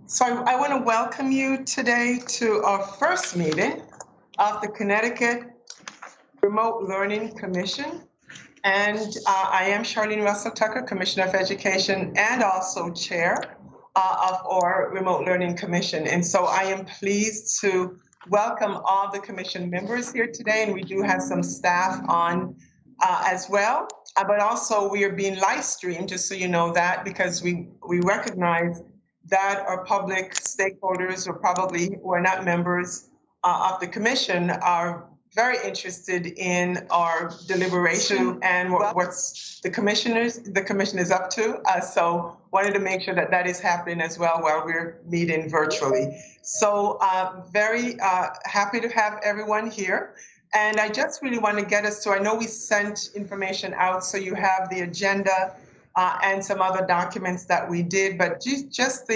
So I want to welcome you today to our first meeting of the Connecticut Remote Learning Commission. And I am Charlene Russell Tucker, Commissioner of Education and also Chair of our Remote Learning Commission. And so I am pleased to welcome all the commission members here today, and we do have some staff on as well. But also we are being live streamed, just so you know that, because we recognize that our public stakeholders, or probably who are not members of the commission, are very interested in our deliberation and what's the commission is up to. So wanted to make sure that that is happening as well while we're meeting virtually. So very happy to have everyone here. And I just really want to get us to, I know we sent information out, so you have the agenda and some other documents that we did, but just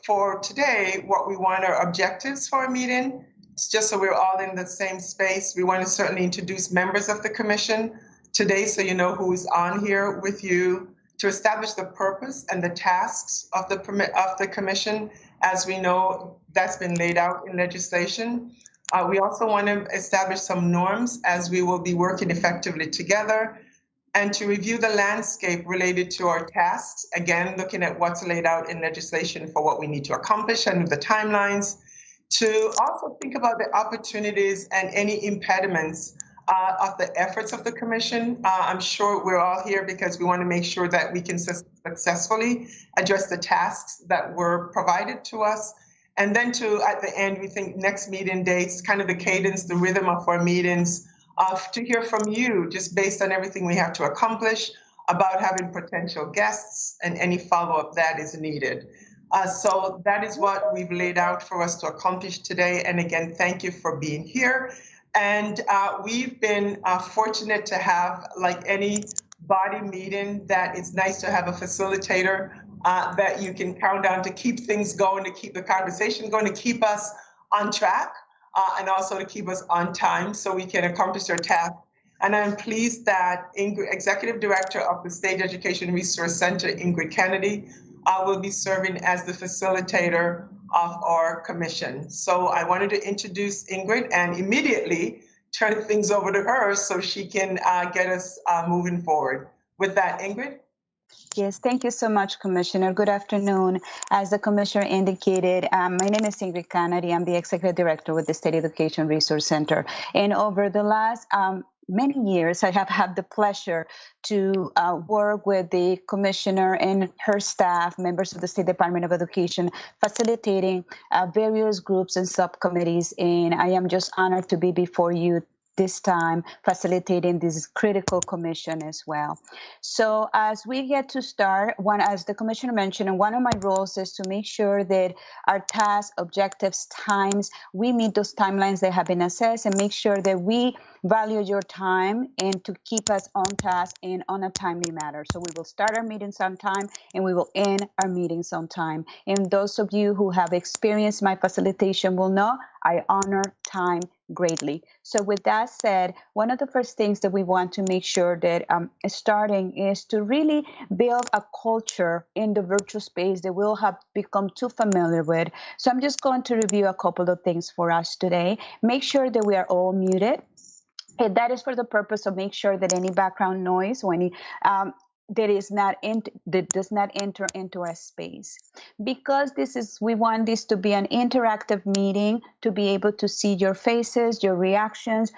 for today, what we want are objectives for a meeting. It's just so we're all in the same space. We want to certainly introduce members of the commission today, so you know who's on here with you, to establish the purpose and the tasks of the commission. As we know, that's been laid out in legislation. We also want to establish some norms as we will be working effectively together, and to review the landscape related to our tasks, again, looking at what's laid out in legislation for what we need to accomplish and the timelines, to also think about the opportunities and any impediments of the efforts of the commission. I'm sure we're all here because we want to make sure that we can successfully address the tasks that were provided to us. And then at the end, we think next meeting dates, kind of the cadence, the rhythm of our meetings, to hear from you, just based on everything we have to accomplish, about having potential guests and any follow-up that is needed. So that is what we've laid out for us to accomplish today. And again, thank you for being here. And we've been fortunate to have, like any body meeting, that it's nice to have a facilitator that you can count on to keep things going, to keep the conversation going, to keep us on track, and also to keep us on time so we can accomplish our task. And I'm pleased that Executive Director of the State Education Resource Center, Ingrid Canary, will be serving as the facilitator of our commission. So I wanted to introduce Ingrid and immediately turn things over to her so she can get us moving forward. With that, Ingrid? Yes, thank you so much, Commissioner. Good afternoon. As the Commissioner indicated, my name is Ingrid Canary. I'm the Executive Director with the State Education Resource Center. And over the last many years, I have had the pleasure to work with the Commissioner and her staff, members of the State Department of Education, facilitating various groups and subcommittees. And I am just honored to be before you this time, facilitating this critical commission as well. So as we get to start, as the Commissioner mentioned, and one of my roles is to make sure that our tasks, objectives, times, we meet those timelines that have been assessed, and make sure that we value your time and to keep us on task and on a timely manner. So we will start our meetings on time and we will end our meetings on time. And those of you who have experienced my facilitation will know I honor time greatly. So with that said, one of the first things that we want to make sure that starting is to really build a culture in the virtual space that we'll have become too familiar with. So I'm just going to review a couple of things for us today. Make sure that we are all muted. And that is for the purpose of make sure that any background noise or any that does not enter into our space. Because we want this to be an interactive meeting, to be able to see your faces, your reactions,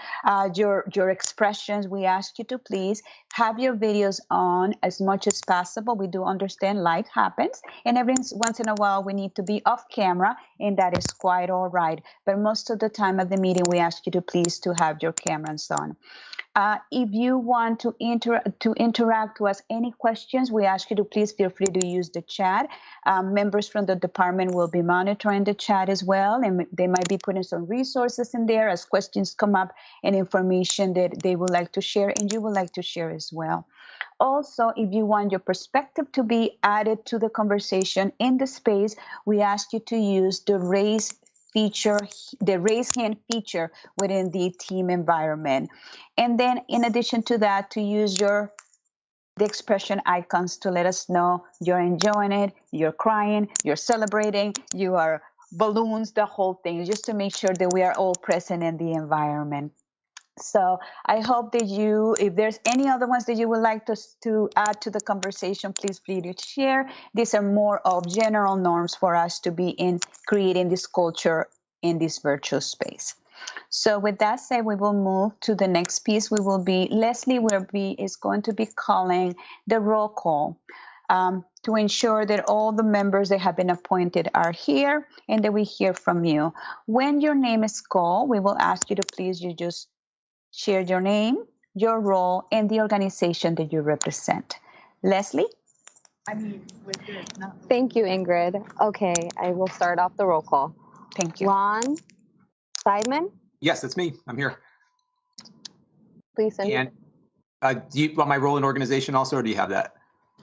your expressions. We ask you to please have your videos on as much as possible. We do understand life happens, and every once in a while we need to be off camera, and that is quite all right. But most of the time at the meeting, we ask you to please to have your cameras on. If you want to interact to ask any questions, we ask you to please feel free to use the chat. Members from the department will be monitoring the chat as well, and they might be putting some resources in there as questions come up and information that they would like to share and you would like to share as well. Also, if you want your perspective to be added to the conversation in the space, we ask you to use the raise hand feature within the team environment. And then in addition to that, to use the expression icons to let us know you're enjoying it, you're crying, you're celebrating, you are balloons, the whole thing, just to make sure that we are all present in the environment. So I hope that if there's any other ones that you would like to add to the conversation, please feel free to share. These are more of general norms for us to be in creating this culture in this virtual space. So with that said, we will move to the next piece. Leslie is going to be calling the roll call to ensure that all the members that have been appointed are here and that we hear from you. When your name is called, we will ask you to please just share your name, your role, and the organization that you represent. Leslie? Thank you, Ingrid. Okay, I will start off the roll call. Thank you. Lon Seidman? Yes, that's me. I'm here. Please send And do you want my role in organization also, or do you have that?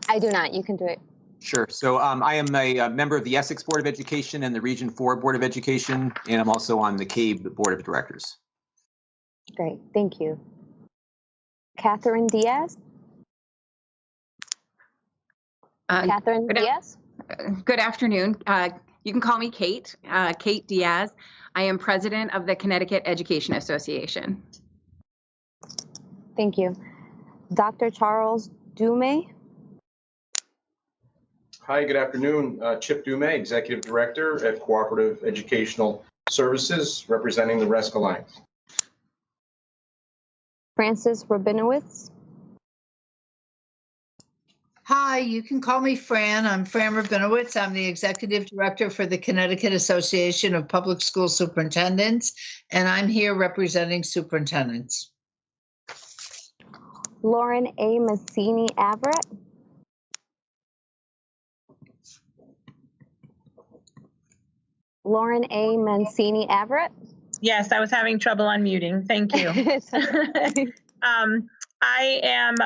I do not. You can do it. Sure. So I am a member of the Essex Board of Education and the Region 4 Board of Education, and I'm also on the CABE Board of Directors. Great. Thank you. Catherine Diaz? Catherine Diaz? Good afternoon. You can call me Kate, Kate Diaz. I am president of the Connecticut Education Association. Thank you. Dr. Charles Dume? Hi, good afternoon. Chip Dume, Executive Director at Cooperative Educational Services, representing the RESC Alliance. Francis Rabinowitz? Hi, you can call me Fran. I'm Fran Rabinowitz. I'm the Executive Director for the Connecticut Association of Public School Superintendents, and I'm here representing superintendents. Lauren A. Mancini Everett? Lauren A. Mancini Everett? Yes, I was having trouble unmuting. Thank you. I am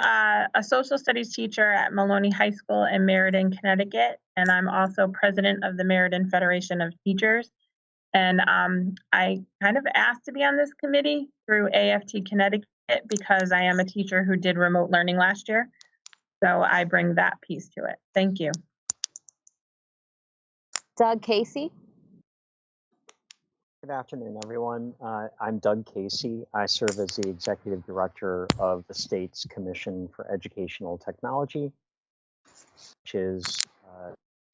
a social studies teacher at Maloney High School in Meriden, Connecticut, and I'm also president of the Meriden Federation of Teachers. And I kind of asked to be on this committee through AFT Connecticut because I am a teacher who did remote learning last year. So I bring that piece to it. Thank you. Doug Casey? Good afternoon, everyone. I'm Doug Casey. I serve as the Executive Director of the state's Commission for Educational Technology, which is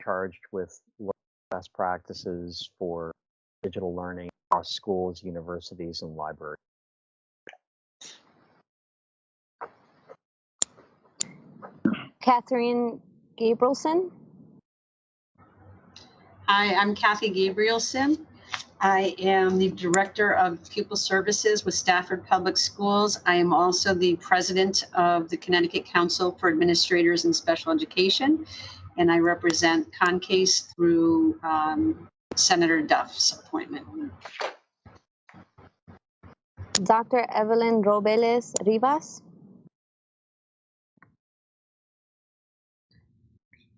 charged with best practices for digital learning across schools, universities, and libraries. Catherine Gabrielson? Hi, I'm Kathy Gabrielson. I am the Director of Pupil Services with Stafford Public Schools. I am also the President of the Connecticut Council for Administrators in Special Education, and I represent CONCASE through Senator Duff's appointment. Dr. Evelyn Robeles Rivas?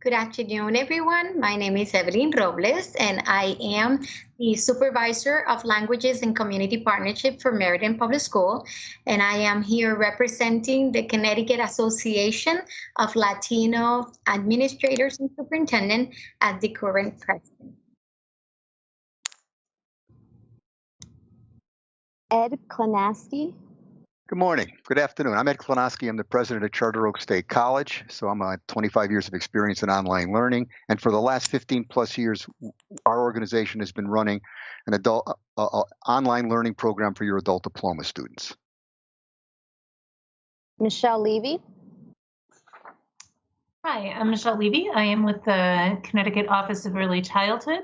Good afternoon, everyone. My name is Evelyn Robles, and I am the Supervisor of Languages and Community Partnership for Meriden Public School, and I am here representing the Connecticut Association of Latino Administrators and Superintendents as the current president. Ed Klanaski? Good morning. Good afternoon. I'm Ed Klanaski. I'm the president of Charter Oak State College. So I'm 25 years of experience in online learning. And for the last 15 plus years, our organization has been running an adult online learning program for your adult diploma students. Michelle Levy? Hi, I'm Michelle Levy. I am with the Connecticut Office of Early Childhood.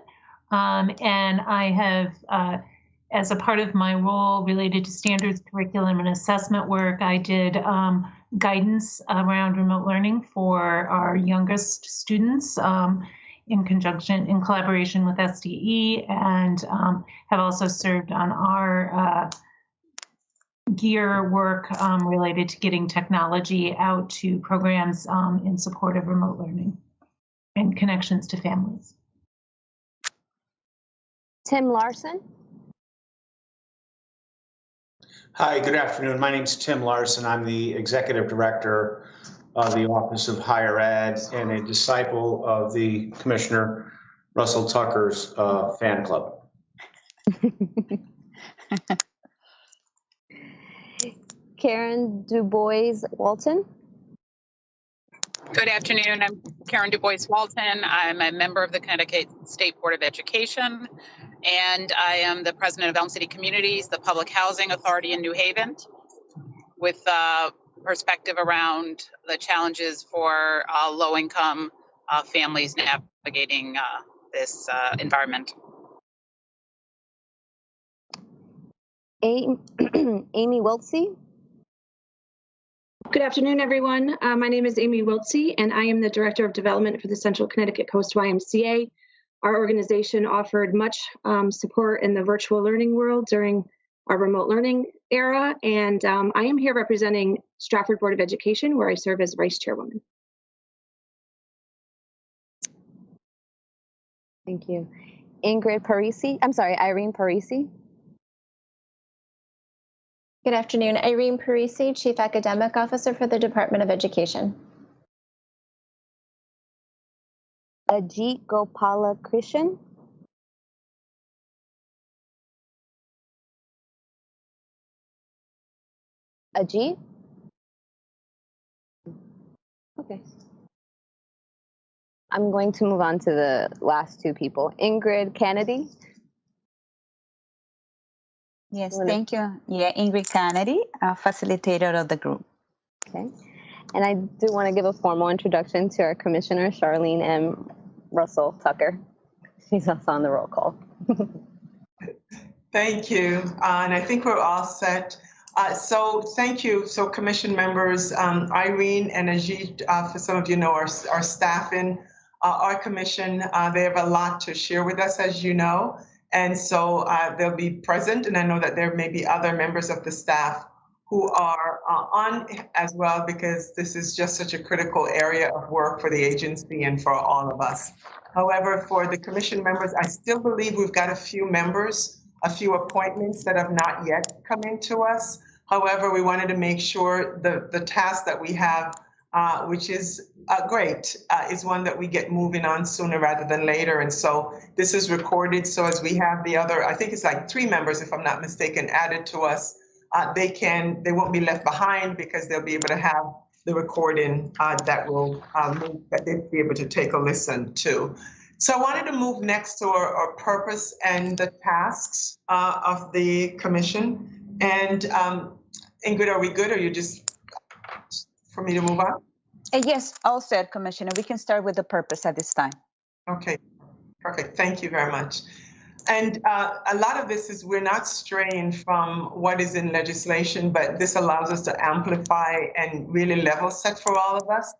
And I have, as a part of my role related to standards, curriculum, and assessment work, I did guidance around remote learning for our youngest students in collaboration with SDE, and have also served on our gear work related to getting technology out to programs in support of remote learning and connections to families. Tim Larson? Hi, good afternoon. My name is Tim Larson. I'm the Executive Director of the Office of Higher Ed and a disciple of the Commissioner Russell Tucker's fan club. Karen DuBois Walton. Good afternoon. I'm Karen DuBois Walton. I'm a member of the Connecticut State Board of Education, and I am the president of Elm City Communities, the public housing authority in New Haven, with perspective around the challenges for low-income families navigating this environment. Amy Wiltsey. Good afternoon, everyone. My name is Amy Wiltsey, and I am the Director of Development for the Central Connecticut Coast YMCA. Our organization offered much support in the virtual learning world during our remote learning era, and I am here representing Stratford Board of Education, where I serve as Vice Chairwoman. Thank you. Ingrid Parisi. I'm sorry, Irene Parisi. Good afternoon, Irene Parisi, Chief Academic Officer for the Department of Education. Ajit Gopalakrishnan. Ajit? Okay. I'm going to move on to the last two people. Ingrid Canary. Yes, thank you. Yeah, Ingrid Canary, facilitator of the group. Okay. And I do want to give a formal introduction to our Commissioner, Charlene M. Russell Tucker. She's also on the roll call. Thank you. And I think we're all set. So thank you. So commission members, Irene and Ajit, for some of you know, are staff in our commission. They have a lot to share with us, as you know. And so they'll be present. And I know that there may be other members of the staff who are on as well, because this is just such a critical area of work for the agency and for all of us. However, for the commission members, I still believe we've got a few members, a few appointments that have not yet come into us. However, we wanted to make sure the task that we have, which is great, is one that we get moving on sooner rather than later. And so this is recorded. So as we have the other, I think it's like 3 members, if I'm not mistaken, added to us, they won't be left behind, because they'll be able to have the recording that will that they'll be able to take a listen to. So I wanted to move next to our purpose and the tasks of the commission. And Ingrid, are we good, or you just for me to move on? Yes, all said, Commissioner. We can start with the purpose at this time. Okay, perfect. Thank you very much. And a lot of this is, we're not straying from what is in legislation, but this allows us to amplify and really level set for all of us.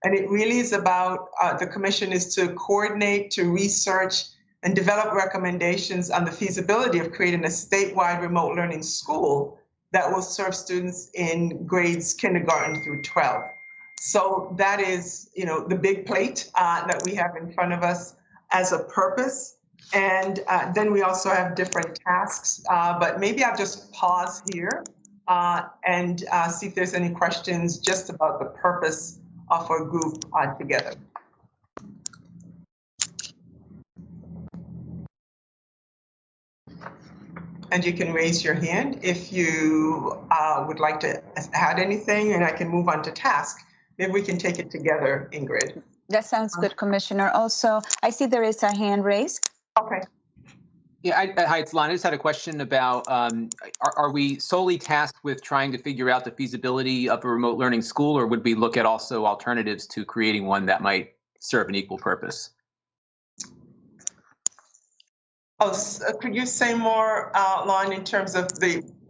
And it really is about, the commission is to coordinate, to research, and develop recommendations on the feasibility of creating a statewide remote learning school that will serve students in grades kindergarten through 12. So that is, the big plate that we have in front of us as a purpose. And then we also have different tasks, but maybe I'll just pause here and see if there's any questions just about the purpose of our group together. And you can raise your hand if you would like to add anything, and I can move on to task. Maybe we can take it together, Ingrid. That sounds good, Commissioner. Also, I see there is a hand raised. Okay. Yeah, hi, it's Lon. I just had a question about, are we solely tasked with trying to figure out the feasibility of a remote learning school, or would we look at also alternatives to creating one that might serve an equal purpose? Oh, could you say more, Lon, in terms of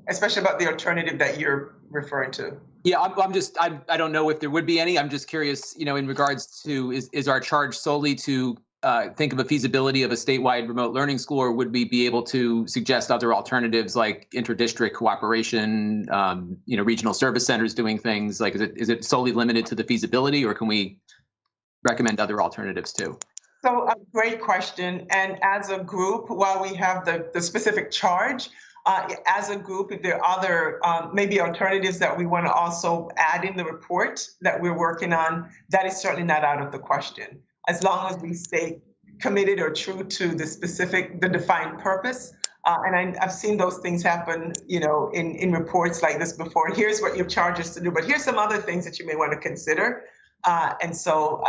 especially about the alternative that you're referring to? Yeah, I don't know if there would be any. I'm just curious, in regards to, is our charge solely to think of a feasibility of a statewide remote learning school, or would we be able to suggest other alternatives like interdistrict cooperation, regional service centers doing things? Like, is it solely limited to the feasibility, or can we recommend other alternatives too? So a great question. And as a group, while we have the specific charge, as a group, if there are other maybe alternatives that we want to also add in the report that we're working on, that is certainly not out of the question. As long as we stay committed or true to the defined purpose. And I've seen those things happen, in reports like this before. Here's what you've charged us to do, but here's some other things that you may want to consider. And so,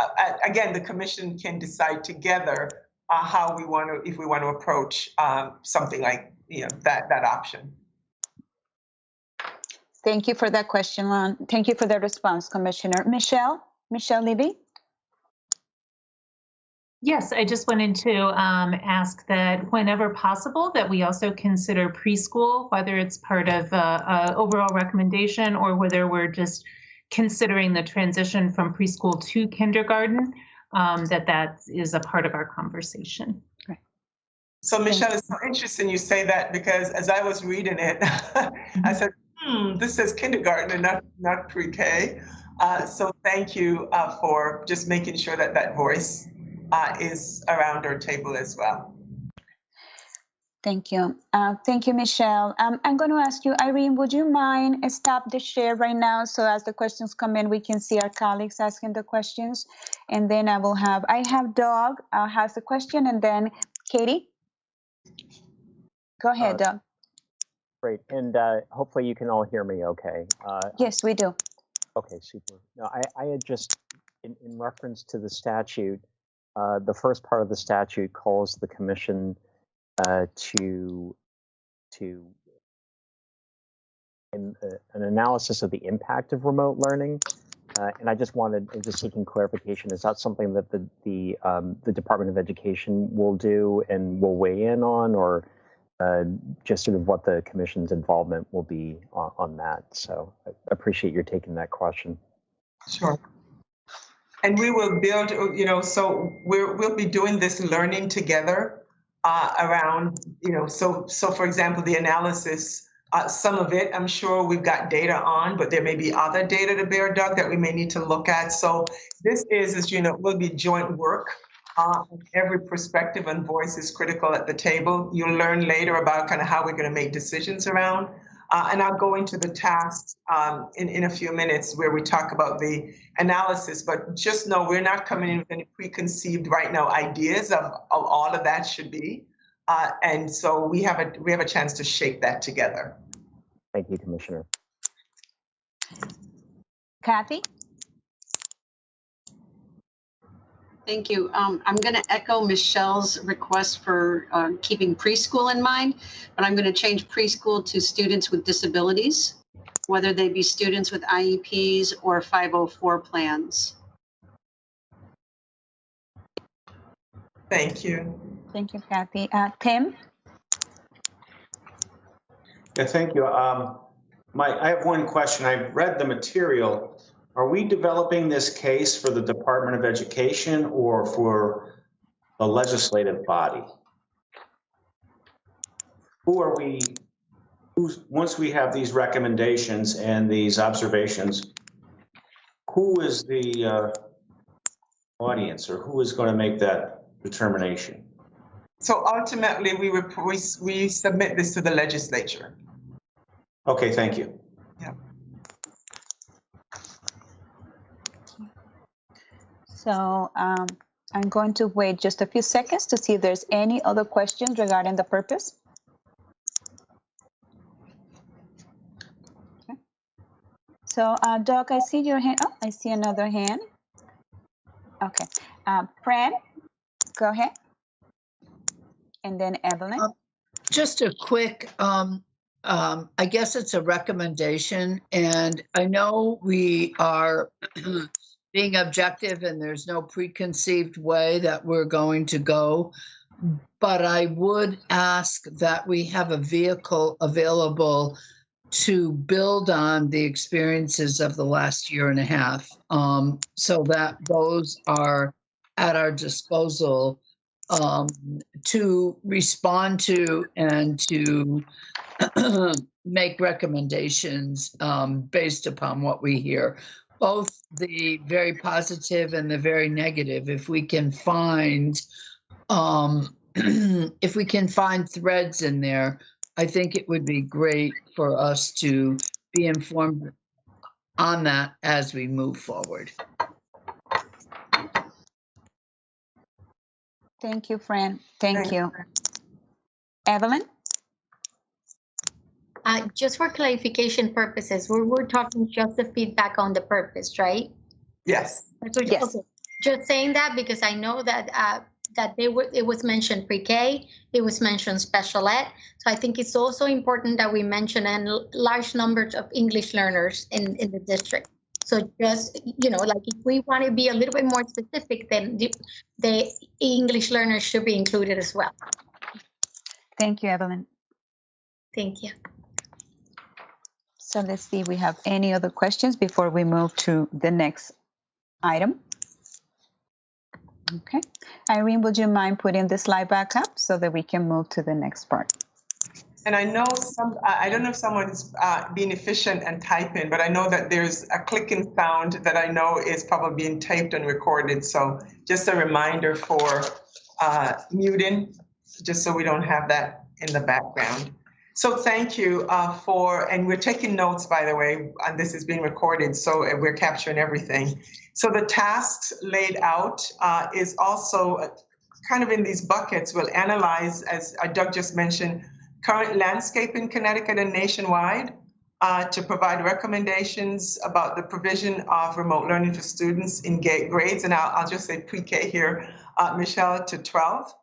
again, the commission can decide together how we want to, if we want to approach something like that option. Thank you for that question, Lon. Thank you for the response, Commissioner. Michelle Levy. Yes, I just wanted to ask that whenever possible, that we also consider preschool, whether it's part of a overall recommendation or whether we're just considering the transition from preschool to kindergarten, that is a part of our conversation. So Michelle, it's so interesting you say that, because as I was reading it, I said, this says kindergarten and not pre-K. So thank you for just making sure that voice is around our table as well. Thank you. Thank you, Michelle. I'm going to ask you, Irene, would you mind stop the share right now so as the questions come in, we can see our colleagues asking the questions. And then I have Doug has a question, and then Katie. Go ahead, Doug. Great, and hopefully you can all hear me okay. Yes, we do. Okay, super. No, I had just, in reference to the statute, the first part of the statute calls the commission to an analysis of the impact of remote learning. And I just seeking clarification. Is that something that the Department of Education will do and will weigh in on, or just sort of what the commission's involvement will be on that? So I appreciate your taking that question. Sure. And we will build, so we'll be doing this learning together around, so for example, the analysis, some of it, I'm sure we've got data on, but there may be other data to bear, Doug, that we may need to look at. So this will be joint work. Every perspective and voice is critical at the table. You'll learn later about kind of how we're going to make decisions around. And I'll go into the tasks in a few minutes where we talk about the analysis, but just know we're not coming in with any preconceived right now ideas of all of that should be. And so we have a chance to shape that together. Thank you, Commissioner. Kathy? Thank you. I'm going to echo Michelle's request for keeping preschool in mind, but I'm going to change preschool to students with disabilities, whether they be students with IEPs or 504 plans. Thank you. Thank you, Kathy. Tim? Yeah, thank you. I have one question. I've read the material. Are we developing this case for the Department of Education or for the legislative body? Once we have these recommendations and these observations, who is the audience, or who is going to make that determination? So ultimately, we submit this to the legislature. Okay, thank you. Yeah. So I'm going to wait just a few seconds to see if there's any other questions regarding the purpose. Okay. So Doug, I see your hand. Oh, I see another hand. Okay. Fran, go ahead. And then Evelyn. Just a quick, I guess it's a recommendation, and I know we are being objective and there's no preconceived way that we're going to go, but I would ask that we have a vehicle available to build on the experiences of the last year and a half, so that those are at our disposal to respond to and to make recommendations based upon what we hear, both the very positive and the very negative. If we can find threads in there, I think it would be great for us to be informed on that as we move forward. Thank you, Fran. Thank you. Evelyn? Just for clarification purposes, we're talking just the feedback on the purpose, right? Yes. Yes. Okay. Just saying that because I know that it was mentioned pre-K, it was mentioned special ed. So I think it's also important that we mention large numbers of English learners in the district. So just, like if we want to be a little bit more specific, then the English learners should be included as well. Thank you, Evelyn. Thank you. So let's see if we have any other questions before we move to the next item. Okay. Irene, would you mind putting the slide back up so that we can move to the next part? And I know I don't know if someone's being efficient and typing, but I know that there's a clicking sound that I know is probably being taped and recorded. So just a reminder for muting, just so we don't have that in the background. So thank you and we're taking notes, by the way, and this is being recorded, so we're capturing everything. So the tasks laid out is also kind of in these buckets. We'll analyze, as Doug just mentioned, current landscape in Connecticut and nationwide to provide recommendations about the provision of remote learning for students in grades, and I'll just say pre-K here, Michelle, to 12.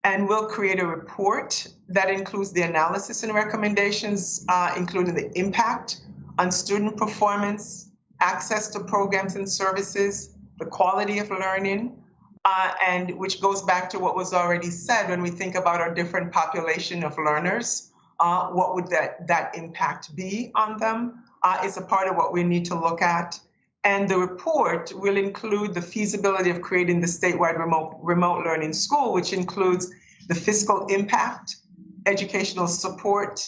And we'll create a report that includes the analysis and recommendations, including the impact on student performance, access to programs and services, the quality of learning, and which goes back to what was already said when we think about our different population of learners, what would that impact be on them is a part of what we need to look at. And the report will include the feasibility of creating the statewide remote learning school, which includes the fiscal impact, educational support,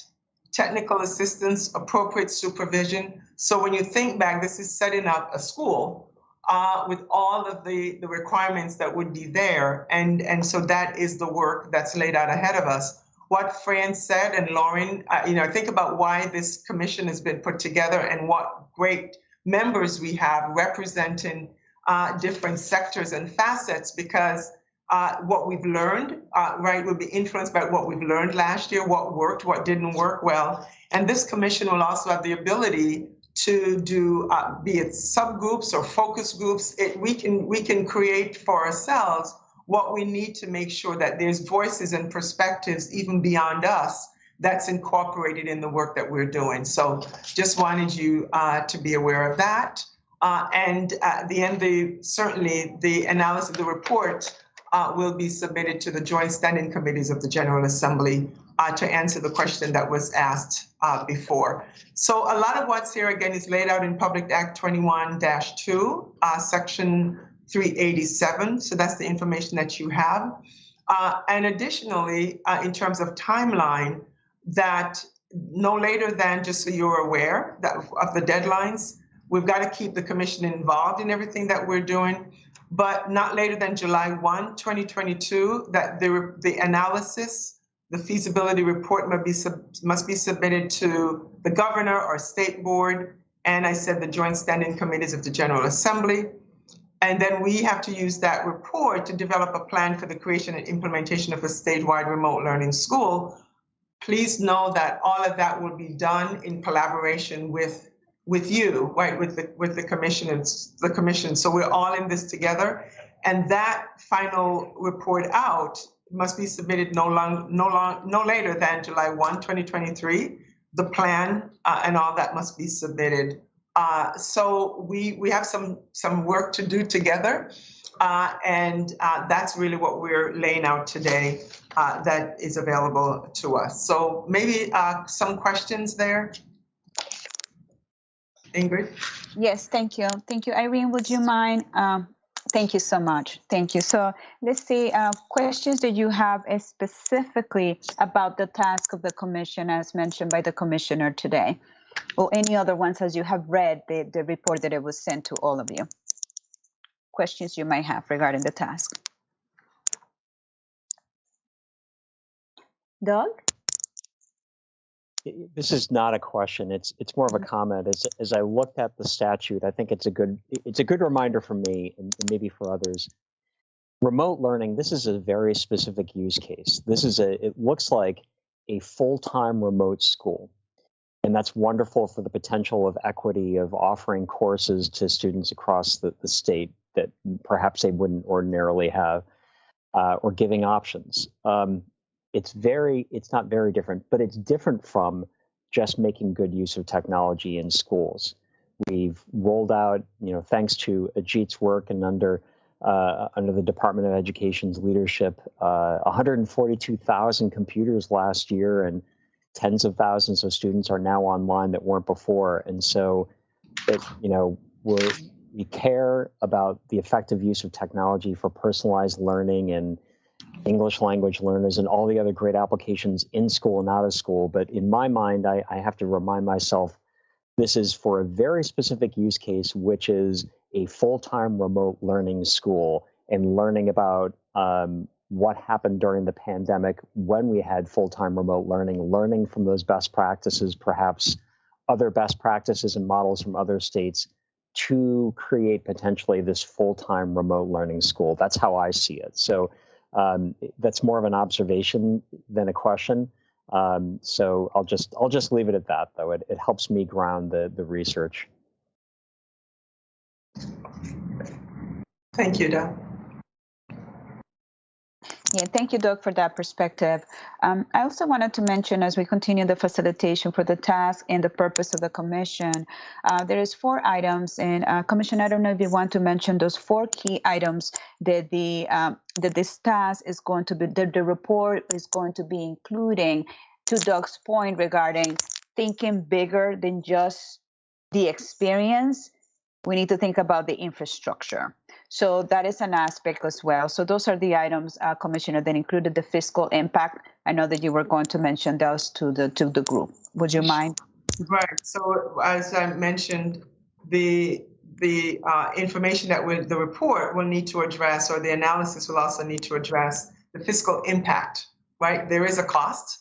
technical assistance, appropriate supervision. So when you think back, this is setting up a school with all of the requirements that would be there. And so that is the work that's laid out ahead of us. What Fran said and Lauren, think about why this commission has been put together and what great members we have representing different sectors and facets, because what we've learned, will be influenced by what we've learned last year, what worked, what didn't work well. And this commission will also have the ability to do, be it subgroups or focus groups. We can create for ourselves what we need to make sure that there's voices and perspectives even beyond us that's incorporated in the work that we're doing. So just wanted you to be aware of that. And at the end, certainly the analysis of the report will be submitted to the joint standing committees of the General Assembly to answer the question that was asked before. So a lot of what's here, again, is laid out in Public Act 21-2, Section 387. So that's the information that you have. And additionally, in terms of timeline, that no later than, just so you're aware that of the deadlines, we've got to keep the commission involved in everything that we're doing, but not later than July 1, 2022, that the analysis, the feasibility report must be submitted to the governor or state board, and I said the joint standing committees of the General Assembly. And then we have to use that report to develop a plan for the creation and implementation of a statewide remote learning school. Please know that all of that will be done in collaboration with you, right, with the commission. So we're all in this together, and that final report out must be submitted no later than July 1, 2023. The plan and all that must be submitted. So we have some work to do together, and that's really what we're laying out today that is available to us. So maybe some questions there. Ingrid? Yes, thank you. Thank you. Irene, would you mind? Thank you so much. Thank you. So let's see, questions that you have specifically about the task of the commission as mentioned by the commissioner today, or any other ones as you have read the report that it was sent to all of you. Questions you might have regarding the task. Doug? this is not a question. It's more of a comment. As I looked at the statute, I think it's a good reminder for me and maybe for others. Remote learning, this is a very specific use case. It looks like a full-time remote school. And that's wonderful for the potential of equity of offering courses to students across the state that perhaps they wouldn't ordinarily have, or giving options. It's not very different, but it's different from just making good use of technology in schools. We've rolled out, thanks to Ajit's work and under the Department of Education's leadership, 142,000 computers last year, and tens of thousands of students are now online that weren't before. And so, we care about the effective use of technology for personalized learning and English language learners and all the other great applications in school and out of school. But in my mind, I have to remind myself, this is for a very specific use case, which is a full-time remote learning school and learning about what happened during the pandemic when we had full-time remote learning from those best practices, perhaps other best practices and models from other states to create potentially this full-time remote learning school. That's how I see it. So that's more of an observation than a question. So I'll just leave it at that, though. It helps me ground the research. Thank you, Doug. Yeah, thank you, Doug, for that perspective. I also wanted to mention, as we continue the facilitation for the task and the purpose of the commission, there is 4 items. And Commissioner, I don't know if you want to mention those 4 key items that that this task is going to be, the report is going to be including, to Doug's point regarding thinking bigger than just the experience. We need to think about the infrastructure. So that is an aspect as well. So those are the items, Commissioner, that included the fiscal impact. I know that you were going to mention those to the group. Would you mind? Right. So as I mentioned, the information that the report will need to address, or the analysis will also need to address the fiscal impact. Right. There is a cost.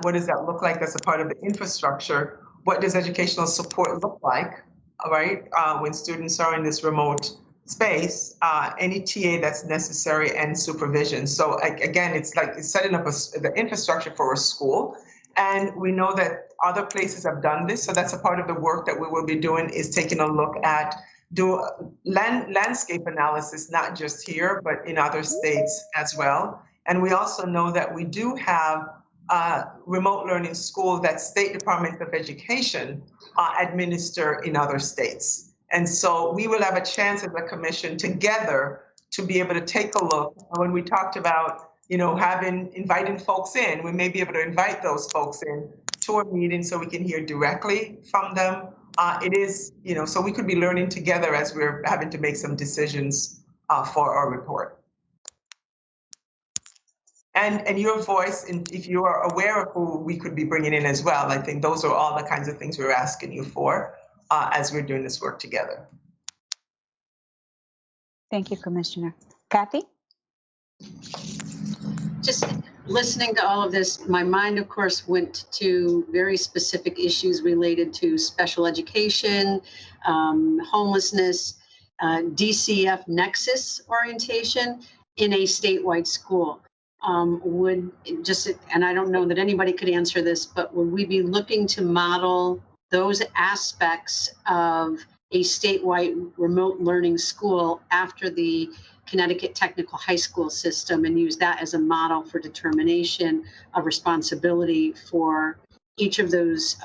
What does that look like as a part of the infrastructure? What does educational support look like? All right. When students are in this remote space, any TA that's necessary, and supervision. So again, it's like setting up the infrastructure for a school. And we know that other places have done this. So that's a part of the work that we will be doing, is taking a look at landscape analysis, not just here, but in other states as well. And we also know that we do have remote learning schools that State Department of Education administer in other states. And so we will have a chance as a commission together to be able to take a look. When we talked about, inviting folks in, we may be able to invite those folks in to a meeting so we can hear directly from them. It is, so we could be learning together as we're having to make some decisions for our report. And your voice, and if you are aware of who we could be bringing in as well, I think those are all the kinds of things we're asking you for as we're doing this work together. Thank you, Commissioner. Kathy? Just listening to all of this, my mind, of course, went to very specific issues related to special education, homelessness, DCF nexus orientation in a statewide school. And I don't know that anybody could answer this, but would we be looking to model those aspects of a statewide remote learning school after the Connecticut Technical High School system, and use that as a model for determination of responsibility for each of those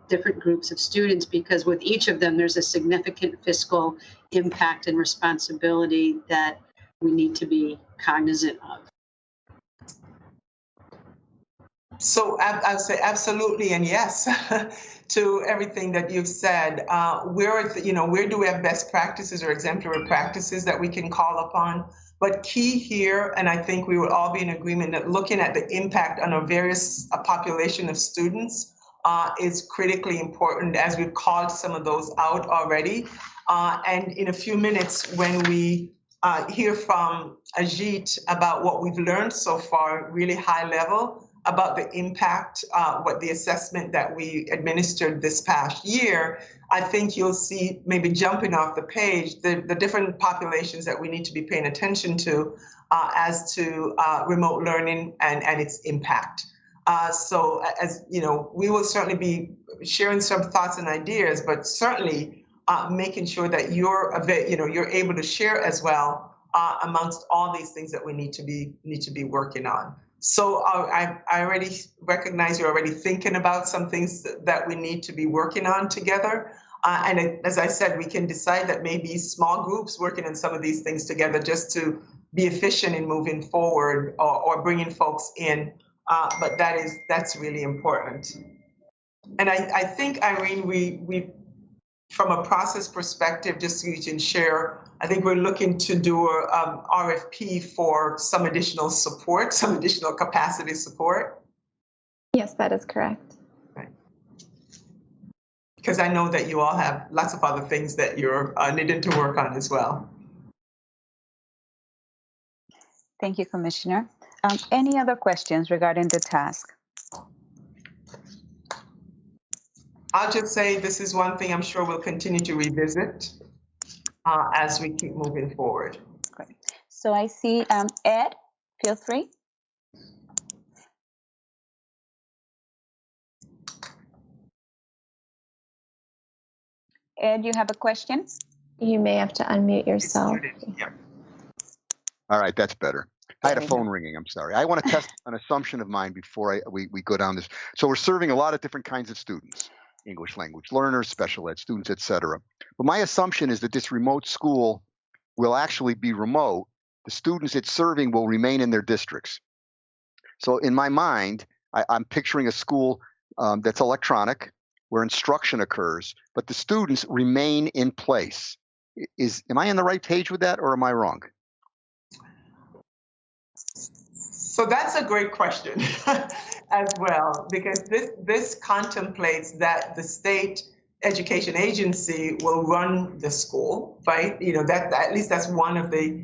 different groups of students? Because with each of them, there's a significant fiscal impact and responsibility that we need to be cognizant of. So I'll say absolutely and yes to everything that you've said. Where do we have best practices or exemplary practices that we can call upon? But key here, and I think we will all be in agreement, that looking at the impact on a various population of students is critically important, as we've called some of those out already. And in a few minutes, when we hear from Ajit about what we've learned so far, really high level, about the impact, what the assessment that we administered this past year, I think you'll see maybe jumping off the page the different populations that we need to be paying attention to as to remote learning and its impact. So as you know, we will certainly be sharing some thoughts and ideas, but certainly making sure that you're able to share as well amongst all these things that we need to be working on. So I already recognize you're already thinking about some things that we need to be working on together. And as I said, we can decide that maybe small groups working on some of these things together just to be efficient in moving forward or bringing folks in. But that's really important. And I think, Irene, we from a process perspective, just so you can share, I think we're looking to do a RFP for some additional support, some additional capacity support. Yes, that is correct. Right. Because I know that you all have lots of other things that you're needing to work on as well. Thank you, Commissioner. Any other questions regarding the task? I'll just say this is one thing I'm sure we'll continue to revisit as we keep moving forward. Great. So I see Ed, feel free. Ed, you have a question? You may have to unmute yourself. Yeah. All right, that's better. I had a phone ringing. I'm sorry. I want to test an assumption of mine before we go down this. So we're serving a lot of different kinds of students, English language learners, special ed students, et cetera. But my assumption is that this remote school will actually be remote. The students it's serving will remain in their districts. So in my mind, I'm picturing a school that's electronic, where instruction occurs, but the students remain in place. Am I on the right page with that, or am I wrong? So that's a great question as well, because this contemplates that the state education agency will run the school, right? You know, that at least that's one of the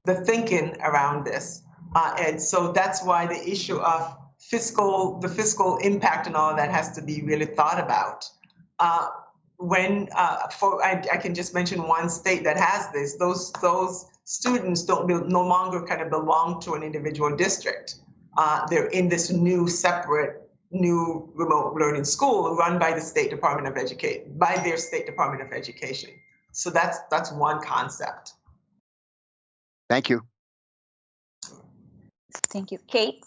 thinking around this. And so that's why the issue of the fiscal impact and all of that has to be really thought about. I can just mention one state that has this, those students no longer kind of belong to an individual district. They're in this new separate remote learning school run by the State Department of Education, by their State Department of Education. So that's one concept. Thank you. Thank you. Kate?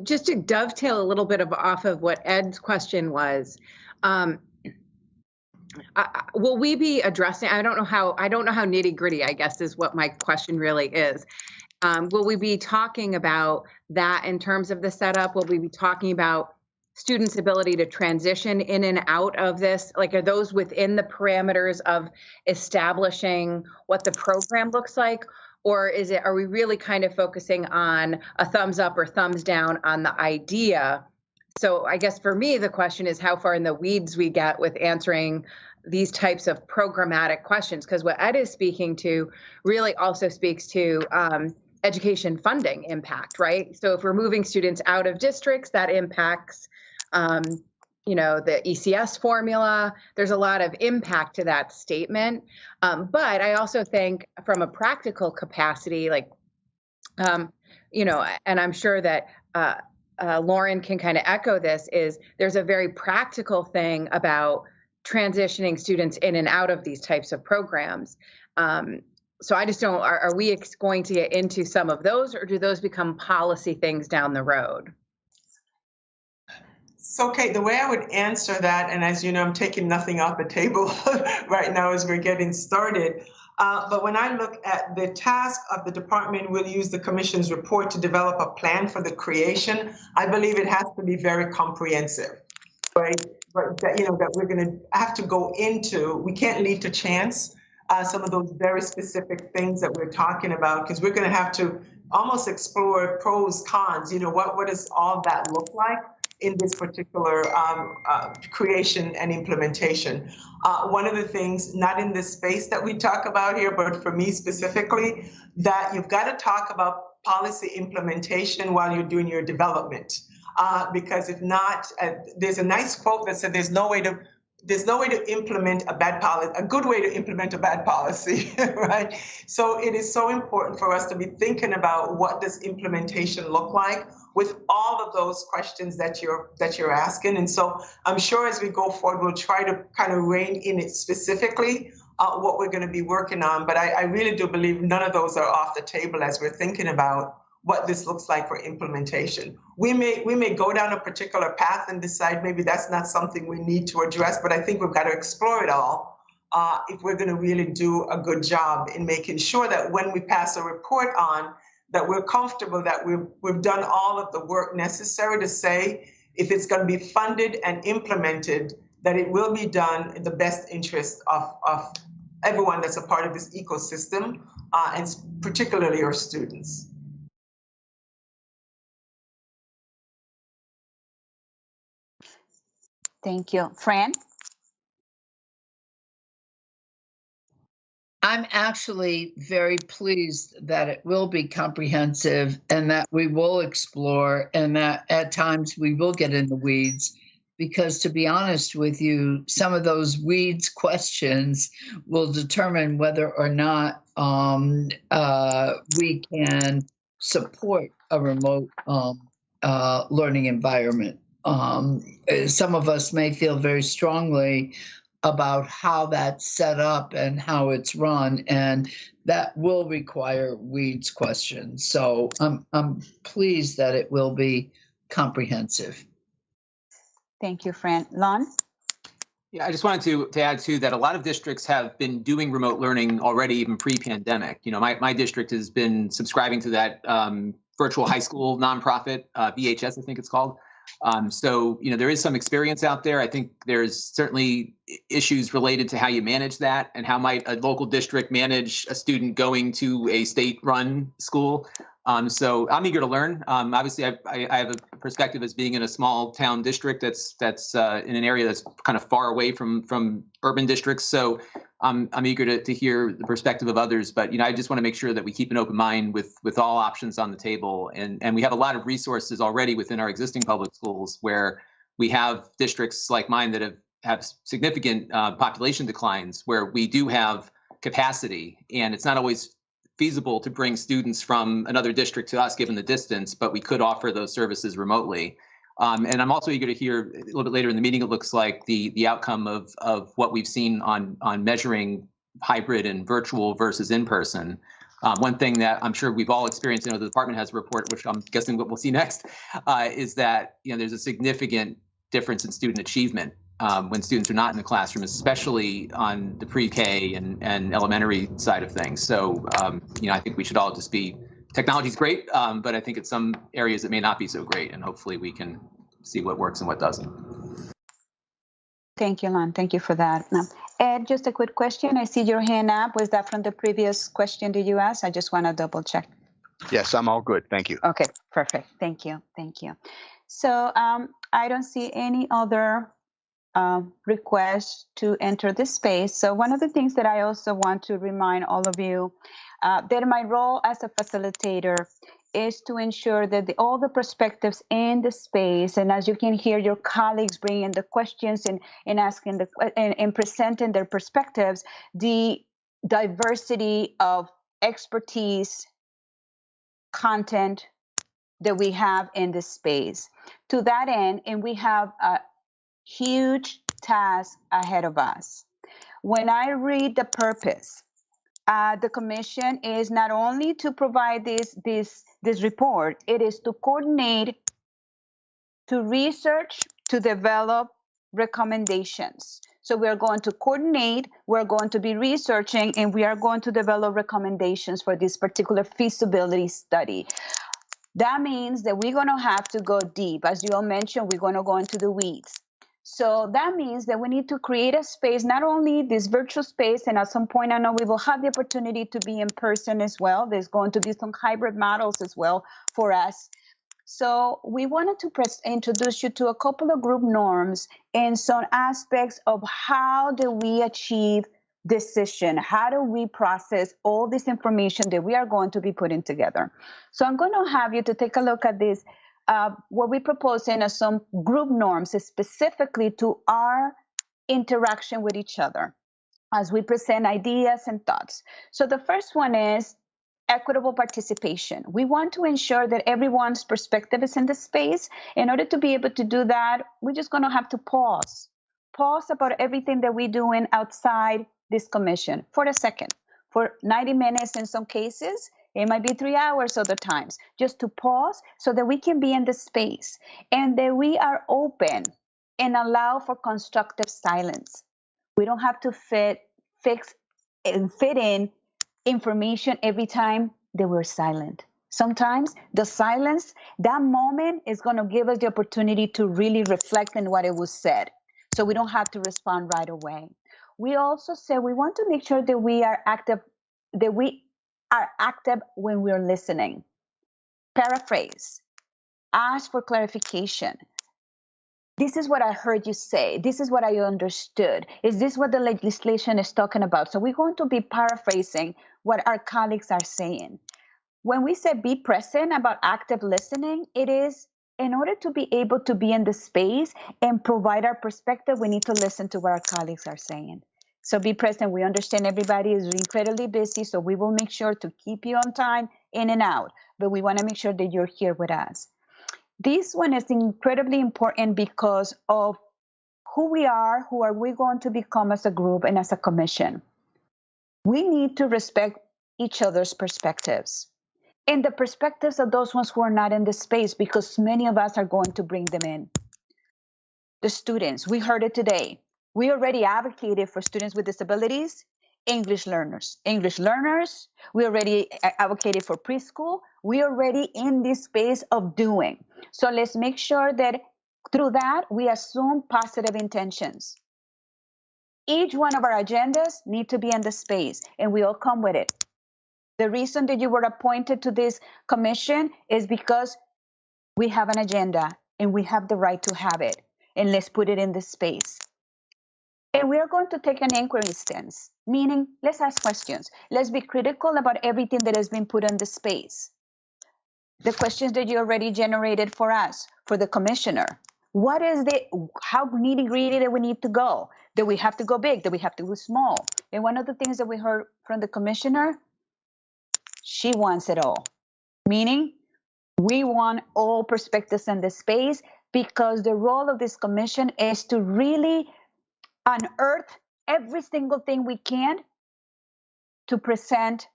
Just to dovetail a little bit off of what Ed's question was, will we be addressing, I don't know how nitty gritty, I guess, is what my question really is. Will we be talking about that in terms of the setup? Will we be talking about students' ability to transition in and out of this? Like, are those within the parameters of establishing what the program looks like? Or are we really kind of focusing on a thumbs up or thumbs down on the idea? So I guess for me, the question is how far in the weeds we get with answering these types of programmatic questions, because what Ed is speaking to really also speaks to education funding impact, right? So if we're moving students out of districts, that impacts the ECS formula. There's a lot of impact to that statement. But I also think from a practical capacity, and I'm sure that Lauren can kind of echo this, is there's a very practical thing about transitioning students in and out of these types of programs. So I just don't, are we going to get into some of those, or do those become policy things down the road? So, Kate, the way I would answer that, and as you know, I'm taking nothing off the table right now as we're getting started, but when I look at the task of the department, we'll use the Commission's report to develop a plan for the creation. I believe it has to be very comprehensive, right? But that we're going to have to go into, we can't leave to chance some of those very specific things that we're talking about, because we're going to have to almost explore pros, cons, what does all that look like? in this particular creation and implementation. One of the things, not in this space that we talk about here, but for me specifically, that you've got to talk about policy implementation while you're doing your development. Because if not, there's a nice quote that said there's no way to implement a bad policy, a good way to implement a bad policy, right? So it is so important for us to be thinking about what does implementation look like with all of those questions that you're asking. And so I'm sure as we go forward, we'll try to kind of rein in it specifically what we're going to be working on. But I really do believe none of those are off the table as we're thinking about what this looks like for implementation. We may go down a particular path and decide maybe that's not something we need to address, but I think we've got to explore it all if we're going to really do a good job in making sure that when we pass a report on, that we're comfortable that we've done all of the work necessary to say if it's going to be funded and implemented, that it will be done in the best interest of everyone that's a part of this ecosystem, and particularly our students. Thank you. Fran? I'm actually very pleased that it will be comprehensive and that we will explore and that at times we will get in the weeds. Because to be honest with you, some of those weeds questions will determine whether or not we can support a remote learning environment. Some of us may feel very strongly about how that's set up and how it's run, and that will require weeds questions. So I'm pleased that it will be comprehensive. Thank you, Fran. Lon? Yeah, I just wanted to add too that a lot of districts have been doing remote learning already, even pre-pandemic. You know, my district has been subscribing to that virtual high school nonprofit, VHS, I think it's called. So, you know, there is some experience out there. I think there's certainly issues related to how you manage that and how might a local district manage a student going to a state-run school. So I'm eager to learn. Obviously, I have a perspective as being in a small town district that's in an area that's kind of far away from urban districts. So I'm eager to hear the perspective of others. But, you know, I just want to make sure that we keep an open mind with all options on the table. And we have a lot of resources already within our existing public schools where we have districts like mine that have significant population declines where we do have capacity, and it's not always feasible to bring students from another district to us given the distance, but we could offer those services remotely. And I'm also eager to hear a little bit later in the meeting, it looks like the outcome of what we've seen on measuring hybrid and virtual versus in-person. One thing that I'm sure we've all experienced, you know, the department has a report, which I'm guessing what we'll see next, is that, you know, there's a significant difference in student achievement when students are not in the classroom, especially on the pre-K and elementary side of things. So, you know, I think we should all just be, technology's great, but I think in some areas it may not be so great, and hopefully we can see what works and what doesn't. Thank you, Lon. Thank you for that. Ed, just a quick question. I see your hand up. Was that from the previous question did you ask? I just want to double check. Yes, I'm all good. Thank you. Okay, perfect. Thank you. Thank you. So I don't see any other requests to enter this space. So one of the things that I also want to remind all of you that my role as a facilitator is to ensure that all the perspectives in the space, and as you can hear your colleagues bringing the questions and asking and presenting their perspectives, the diversity of expertise, content that we have in this space. To that end, and we have a huge task ahead of us. When I read the purpose, the commission is not only to provide this report, it is to coordinate, to research, to develop recommendations. So we're going to coordinate, we're going to be researching, and we are going to develop recommendations for this particular feasibility study. That means that we're going to have to go deep. As you all mentioned, we're going to go into the weeds. So that means that we need to create a space, not only this virtual space, and at some point I know we will have the opportunity to be in person as well. There's going to be some hybrid models as well for us, So we wanted to introduce you to a couple of group norms and some aspects of how do we achieve decision, how do we process all this information that we are going to be putting together. So I'm going to have you to take a look at this, what we propose in as some group norms specifically to our interaction with each other as we present ideas and thoughts. So the first one is equitable participation. We want to ensure that everyone's perspective is in the space. In order to be able to do that, we're just going to have to pause about everything that we're doing outside this commission for a second, for 90 minutes in some cases. It might be 3 hours other times, just to pause so that we can be in the space and that we are open and allow for constructive silence. We don't have to fit in information every time that we're silent. Sometimes the silence, that moment is going to give us the opportunity to really reflect on what it was said. So we don't have to respond right away. We also said we want to make sure that we are active when we're listening. Paraphrase, ask for clarification. This is what I heard you say. This is what I understood. Is this what the legislation is talking about? So we're going to be paraphrasing what our colleagues are saying. When we say be present about active listening, it is in order to be able to be in the space and provide our perspective, we need to listen to what our colleagues are saying. So be present. We understand everybody is incredibly busy, so we will make sure to keep you on time, in and out. But we want to make sure that you're here with us. This one is incredibly important because of who we are we going to become as a group and as a commission. We need to respect each other's perspectives and the perspectives of those ones who are not in the space, because many of us are going to bring them in. The students, we heard it today. We already advocated for students with disabilities, English learners. We already advocated for preschool. We are already in this space of doing. So let's make sure that through that, we assume positive intentions. Each one of our agendas need to be in the space, and we all come with it. The reason that you were appointed to this commission is because we have an agenda, and we have the right to have it. And let's put it in the space. And we are going to take an inquiry stance, meaning let's ask questions. Let's be critical about everything that has been put in the space. The questions that you already generated for us, for the commissioner. How nitty-gritty do we need to go? Do we have to go big? Do we have to go small? And one of the things that we heard from the commissioner, she wants it all. Meaning, we want all perspectives in the space, because the role of this commission is to really unearth every single thing we can to present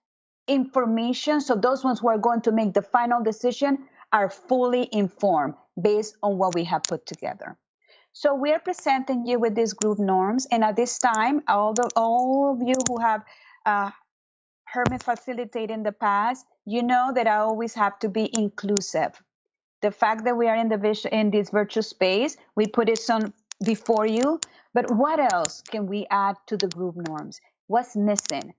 information, so those ones who are going to make the final decision are fully informed based on what we have put together. So we are presenting you with these group norms, and at this time, all of you who have heard me facilitate in the past, you know that I always have to be inclusive. The fact that we are in this virtual space, we put it before you, but what else can we add to the group norms? What's missing?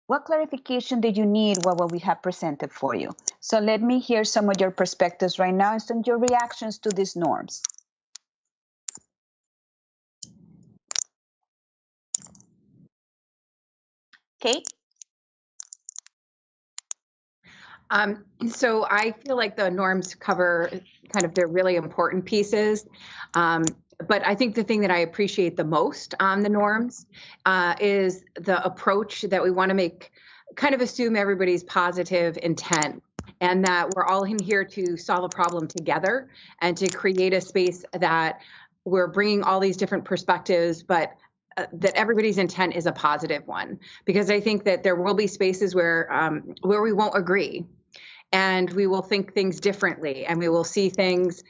What clarification did you need what we have presented for you? So let me hear some of your perspectives right now and some of your reactions to these norms. Kate? So I feel like the norms cover kind of the really important pieces. But I think the thing that I appreciate the most on the norms is the approach that we want to make, kind of assume everybody's positive intent, and that we're all in here to solve a problem together and to create a space that we're bringing all these different perspectives, but that everybody's intent is a positive one. Because I think that there will be spaces where we won't agree, and we will think things differently, and we will see things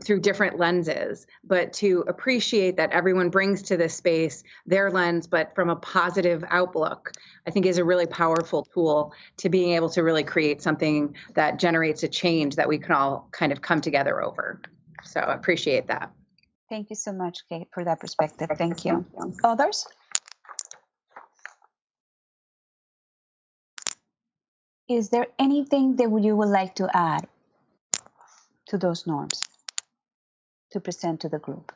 through different lenses. But to appreciate that everyone brings to this space their lens, but from a positive outlook, I think is a really powerful tool to being able to really create something that generates a change that we can all kind of come together over. So I appreciate that. Thank you so much, Kate, for that perspective. Thank you. Others? Is there anything that you would like to add? to those norms to present to the group?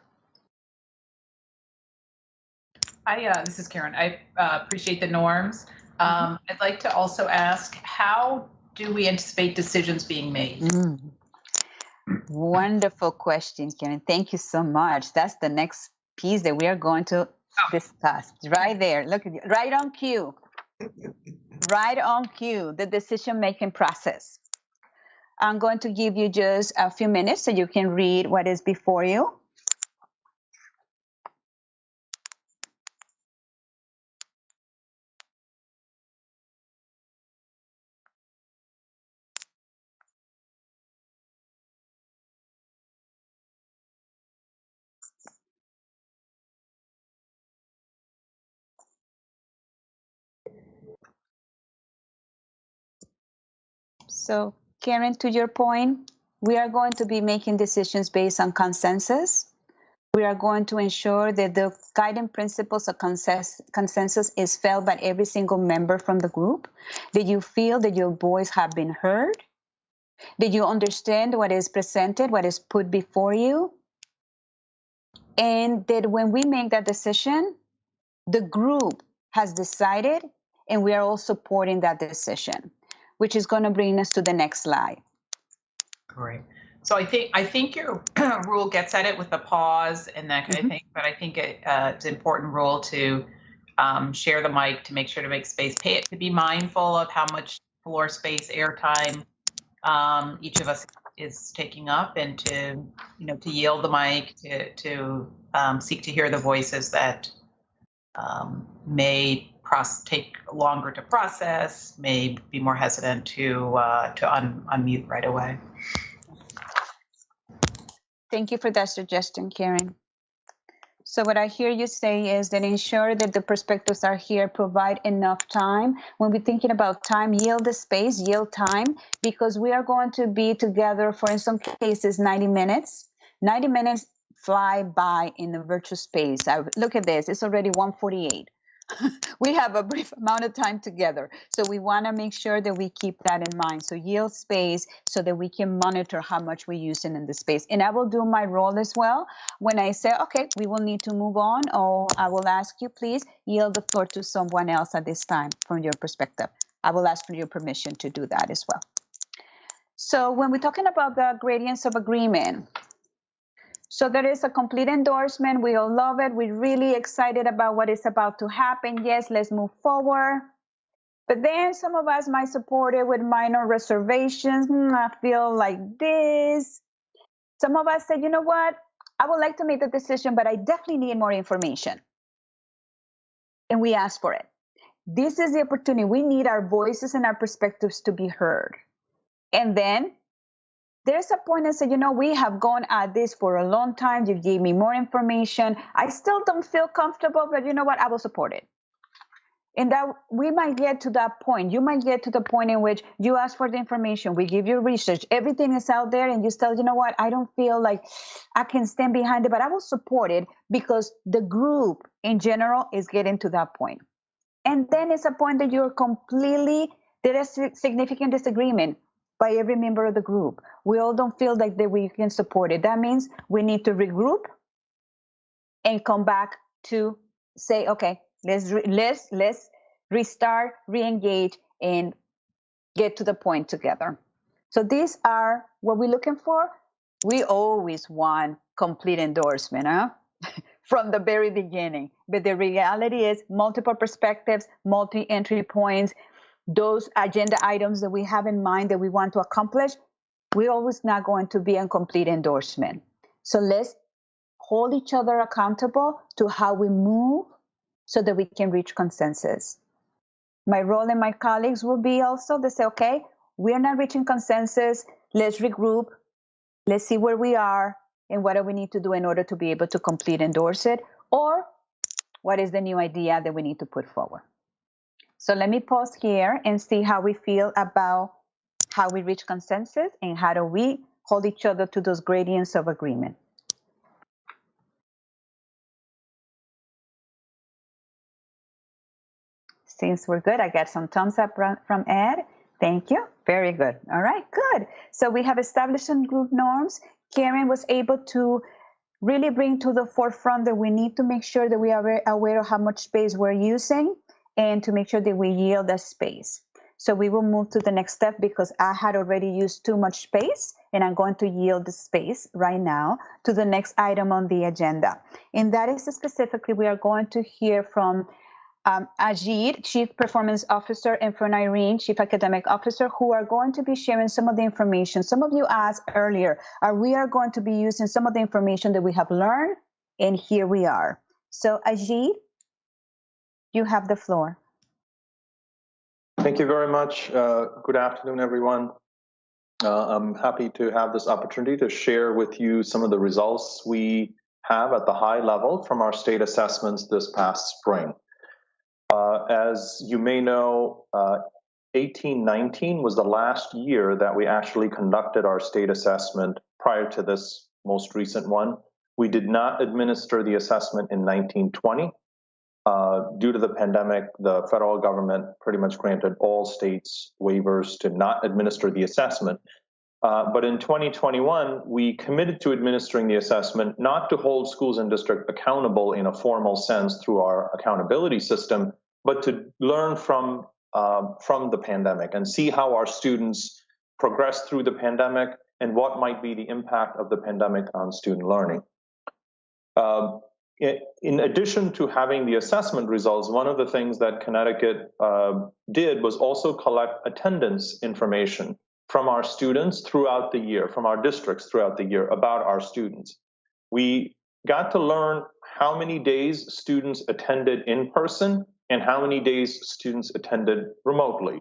This is Karen. I appreciate the norms. I'd like to also ask, how do we anticipate decisions being made? Wonderful question, Karen. Thank you so much. That's the next piece that we are going to discuss. Right there. Look at you. Right on cue. Right on cue, the decision-making process. I'm going to give you just a few minutes so you can read what is before you. So, Karen, to your point, we are going to be making decisions based on consensus. We are going to ensure that the guiding principles of consensus is felt by every single member from the group. That you feel that your voice have been heard. That you understand what is presented, what is put before you. And that when we make that decision, the group has decided and we are all supporting that decision, which is going to bring us to the next slide. Great. So I think your rule gets at it with the pause and that kind of thing, but I think it's an important rule to share the mic, to make sure to make space, to be mindful of how much floor space, airtime each of us is taking up, and to yield the mic, to seek to hear the voices that may take longer to process, may be more hesitant to unmute right away. Thank you for that suggestion, Karen. So what I hear you say is that ensure that the perspectives are here, provide enough time. When we're thinking about time, yield the space, yield time, because we are going to be together for, in some cases, 90 minutes. 90 minutes fly by in the virtual space. Look at this, it's already 1:48. We have a brief amount of time together. So we want to make sure that we keep that in mind. So yield space so that we can monitor how much we're using in the space. And I will do my role as well. When I say, okay, we will need to move on, or I will ask you, please yield the floor to someone else at this time from your perspective. I will ask for your permission to do that as well. So when we're talking about the gradients of agreement, so there is a complete endorsement. We all love it. We're really excited about what is about to happen. Yes, let's move forward. But then some of us might support it with minor reservations. I feel like this. Some of us say, you know what? I would like to make the decision, but I definitely need more information. And we ask for it. This is the opportunity. We need our voices and our perspectives to be heard. And then there's a point and say, you know, we have gone at this for a long time. You gave me more information. I still don't feel comfortable, but you know what? I will support it. And that we might get to that point. You might get to the point in which you ask for the information. We give you research. Everything is out there. And you still, you know what? I don't feel like I can stand behind it, but I will support it because the group in general is getting to that point. And then it's a point that there is significant disagreement by every member of the group. We all don't feel like that we can support it. That means we need to regroup and come back to say, okay, let's restart, re-engage, and get to the point together. So these are what we're looking for. We always want complete endorsement, from the very beginning. But the reality is multiple perspectives, multi-entry points, those agenda items that we have in mind that we want to accomplish, we're always not going to be in complete endorsement. So let's hold each other accountable to how we move so that we can reach consensus. My role and my colleagues will be also to say, okay, we're not reaching consensus. Let's regroup. Let's see where we are and what do we need to do in order to be able to complete endorse it, or what is the new idea that we need to put forward. So let me pause here and see how we feel about how we reach consensus and how do we hold each other to those gradients of agreement. Since we're good, I got some thumbs up from Ed. Thank you. Very good. All right, good. So we have established some group norms. Karen was able to really bring to the forefront that we need to make sure that we are very aware of how much space we're using and to make sure that we yield that space. So we will move to the next step because I had already used too much space and I'm going to yield the space right now to the next item on the agenda. And that is specifically, we are going to hear from Ajit, Chief Performance Officer, and from Irene, Chief Academic Officer, who are going to be sharing some of the information. Some of you asked earlier, we are going to be using some of the information that we have learned, and here we are. So Ajit, you have the floor. Thank you very much. Good afternoon, everyone. I'm happy to have this opportunity to share with you some of the results we have at the high level from our state assessments this past spring. As you may know, 18-19 was the last year that we actually conducted our state assessment prior to this most recent one. We did not administer the assessment in 19-20. Due to the pandemic, the federal government pretty much granted all states waivers to not administer the assessment. But in 2021, we committed to administering the assessment, not to hold schools and districts accountable in a formal sense through our accountability system, but to learn from the pandemic and see how our students progress through the pandemic and what might be the impact of the pandemic on student learning. In addition to having the assessment results, one of the things that Connecticut did was also collect attendance information from our students throughout the year, from our districts throughout the year about our students. We got to learn how many days students attended in person and how many days students attended remotely.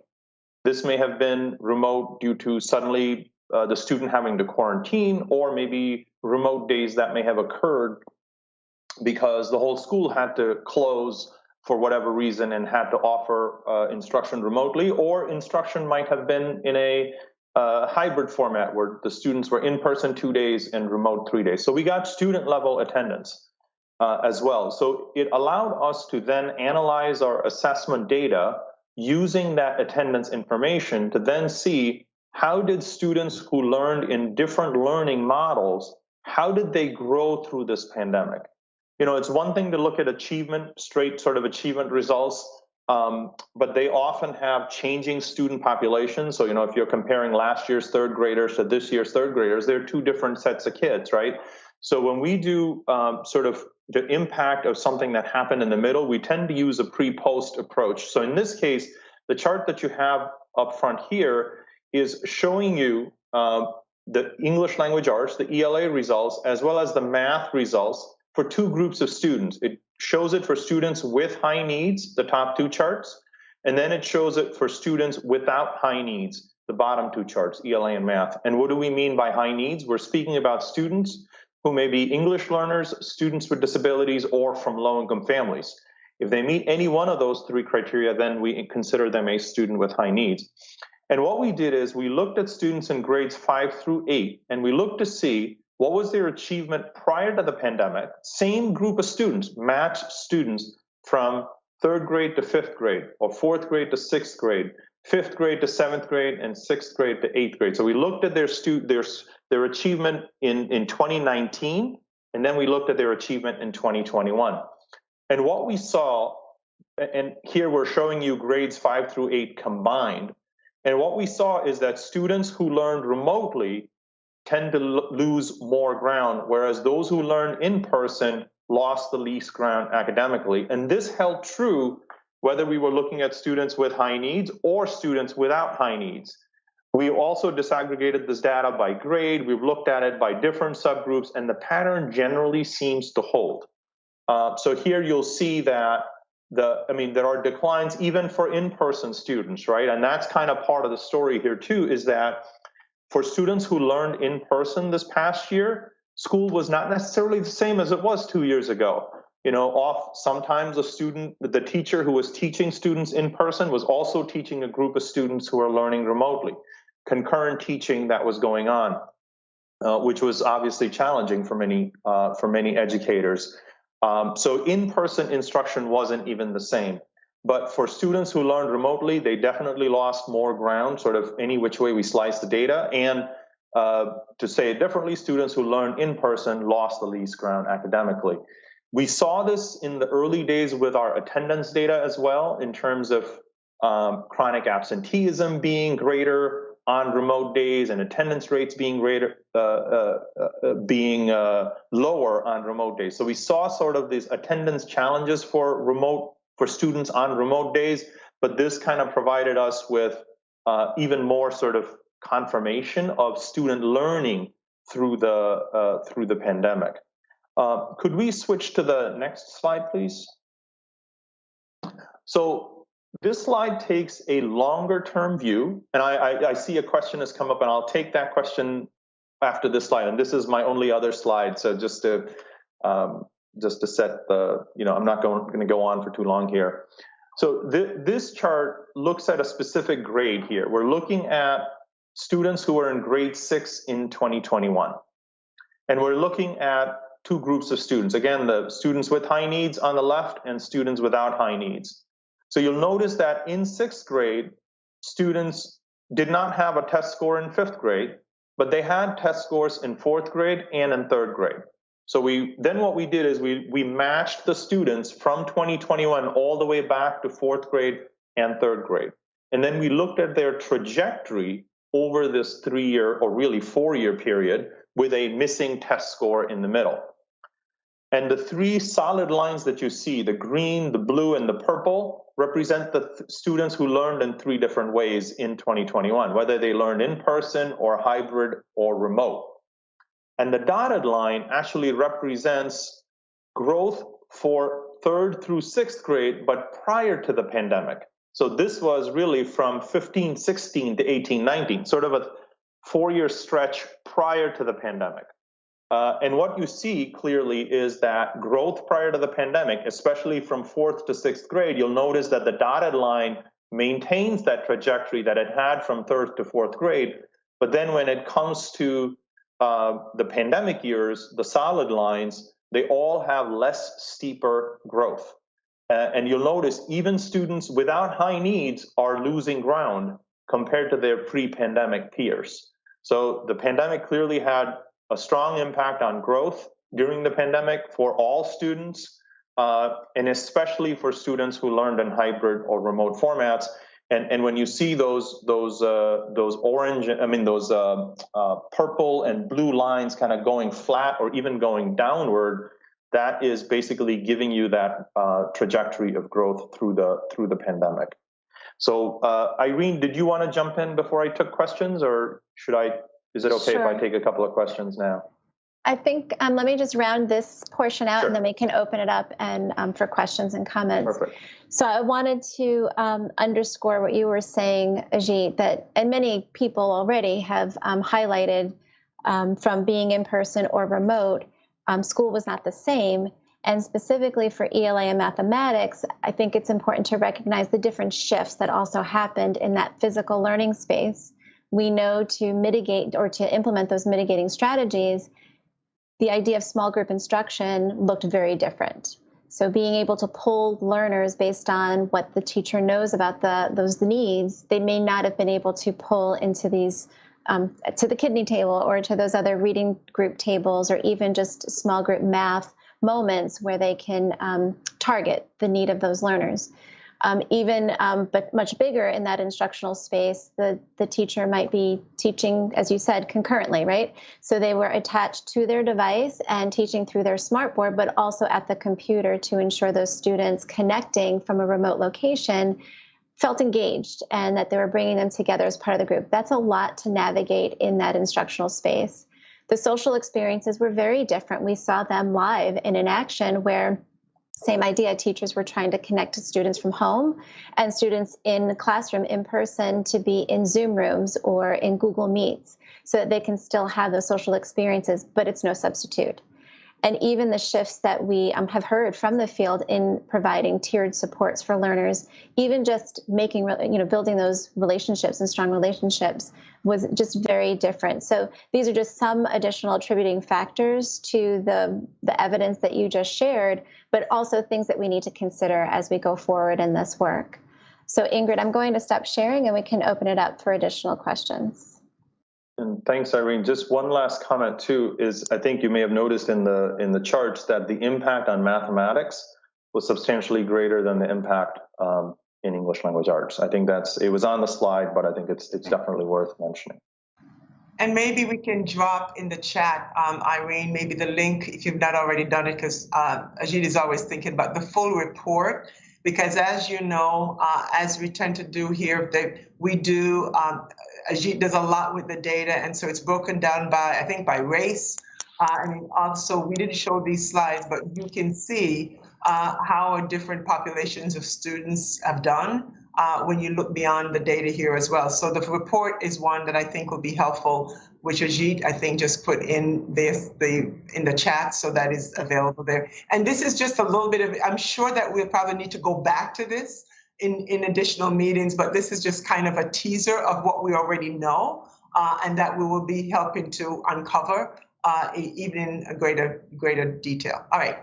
This may have been remote due to suddenly the student having to quarantine, or maybe remote days that may have occurred because the whole school had to close for whatever reason and had to offer instruction remotely, or instruction might have been in a hybrid format where the students were in person 2 days and remote 3 days. So we got student level attendance as well. So it allowed us to then analyze our assessment data using that attendance information to then see how did students who learned in different learning models, how did they grow through this pandemic? You know, it's one thing to look at achievement, straight sort of achievement results, but they often have changing student populations. So, you know, if you're comparing last year's third graders to this year's third graders, they're two different sets of kids, right? So when we do sort of the impact of something that happened in the middle, we tend to use a pre-post approach. So in this case, the chart that you have up front here is showing you the English language arts, the ELA results, as well as the math results for two groups of students. It shows it for students with high needs, the top two charts, and then it shows it for students without high needs, the bottom two charts, ELA and math. And what do we mean by high needs? We're speaking about students who may be English learners, students with disabilities, or from low-income families. If they meet any one of those three criteria, then we consider them a student with high needs. And what we did is we looked at students in grades 5 through 8, and we looked to see what was their achievement prior to the pandemic. Same group of students, matched students from 3rd grade to 5th grade, or 4th grade to 6th grade, 5th grade to 7th grade, and 6th grade to 8th grade. So we looked at their achievement in 2019, and then we looked at their achievement in 2021. And what we saw, and here we're showing you grades 5 through 8 combined, and what we saw is that students who learned remotely tend to lose more ground, whereas those who learned in person lost the least ground academically. And this held true whether we were looking at students with high needs or students without high needs. We also disaggregated this data by grade. We've looked at it by different subgroups, and the pattern generally seems to hold. So here you'll see that there are declines even for in-person students, right? And that's kind of part of the story here too, is that for students who learned in person this past year, school was not necessarily the same as it was 2 years ago. You know, sometimes the teacher who was teaching students in person was also teaching a group of students who are learning remotely. Concurrent teaching that was going on, which was obviously challenging for many educators. So in-person instruction wasn't even the same. But for students who learned remotely, they definitely lost more ground, sort of any which way we slice the data. And to say it differently, students who learned in person lost the least ground academically. We saw this in the early days with our attendance data as well, in terms of chronic absenteeism being greater on remote days and attendance rates being greater, being lower on remote days. So we saw sort of these attendance challenges for students on remote days, but this kind of provided us with even more sort of confirmation of student learning through the pandemic. Could we switch to the next slide, please? So this slide takes a longer term view, and I see a question has come up, and I'll take that question after this slide. And this is my only other slide, so just to set the, I'm not going to go on for too long here. So this chart looks at a specific grade here. We're looking at students who are in grade 6 in 2021. And we're looking at two groups of students. Again, the students with high needs on the left and students without high needs. So you'll notice that in 6th grade, students did not have a test score in 5th grade, but they had test scores in 4th grade and in 3rd grade. So what we did is we matched the students from 2021 all the way back to 4th grade and 3rd grade. And then we looked at their trajectory over this 3-year or really 4-year period with a missing test score in the middle. And the 3 solid lines that you see, the green, the blue, and the purple, represent the students who learned in 3 different ways in 2021, whether they learned in person or hybrid or remote. And the dotted line actually represents growth for 3rd through 6th grade, but prior to the pandemic. So this was really from 15-16 to 18-19, sort of a 4-year stretch prior to the pandemic. And what you see clearly is that growth prior to the pandemic, especially from 4th to 6th grade, you'll notice that the dotted line maintains that trajectory that it had from 3rd to 4th grade. But then when it comes to the pandemic years, the solid lines, they all have less steeper growth. And you'll notice even students without high needs are losing ground compared to their pre-pandemic peers. So the pandemic clearly had a strong impact on growth during the pandemic for all students, and especially for students who learned in hybrid or remote formats. And when you see those orange, those purple and blue lines kind of going flat or even going downward, that is basically giving you that trajectory of growth through the pandemic. So Irene, did you want to jump in before I took questions, or is it okay if I take a couple of questions now? I think let me just round this portion out, and then we can open it up and for questions and comments. Perfect. So I wanted to underscore what you were saying, Ajit, that and many people already have highlighted from being in person or remote, school was not the same. And specifically for ELA and mathematics, I think it's important to recognize the different shifts that also happened in that physical learning space. We know to mitigate or to implement those mitigating strategies, the idea of small group instruction looked very different. So being able to pull learners based on what the teacher knows about those needs, they may not have been able to pull into these to the kidney table or to those other reading group tables, or even just small group math moments where they can target the need of those learners. But much bigger in that instructional space, the teacher might be teaching, as you said, concurrently, right? So they were attached to their device and teaching through their smartboard, but also at the computer to ensure those students connecting from a remote location felt engaged and that they were bringing them together as part of the group. That's a lot to navigate in that instructional space. The social experiences were very different. We saw them live and in action where, same idea, teachers were trying to connect to students from home and students in the classroom in person to be in Zoom rooms or in Google Meets so that they can still have those social experiences, but it's no substitute. and even the shifts that we have heard from the field in providing tiered supports for learners, even just making, building those relationships and strong relationships was just very different. So these are just some additional attributing factors to the evidence that you just shared, but also things that we need to consider as we go forward in this work. So Ingrid, I'm going to stop sharing and we can open it up for additional questions. And thanks, Irene. Just one last comment too is I think you may have noticed in the charts that the impact on mathematics was substantially greater than the impact in English language arts. I think it was on the slide, but I think it's definitely worth mentioning. And maybe we can drop in the chat, Irene, maybe the link if you've not already done it, because Ajit is always thinking about the full report. Because as you know, as we tend to do here, we do, Ajit does a lot with the data, and so it's broken down by race. And also, we didn't show these slides, but you can see how different populations of students have done when you look beyond the data here as well. So the report is one that I think will be helpful, which Ajit, I think, just put in in the chat, so that is available there. And this is just a little bit of, I'm sure that we'll probably need to go back to this in additional meetings, but this is just kind of a teaser of what we already know, and that we will be helping to uncover even in a greater detail. All right.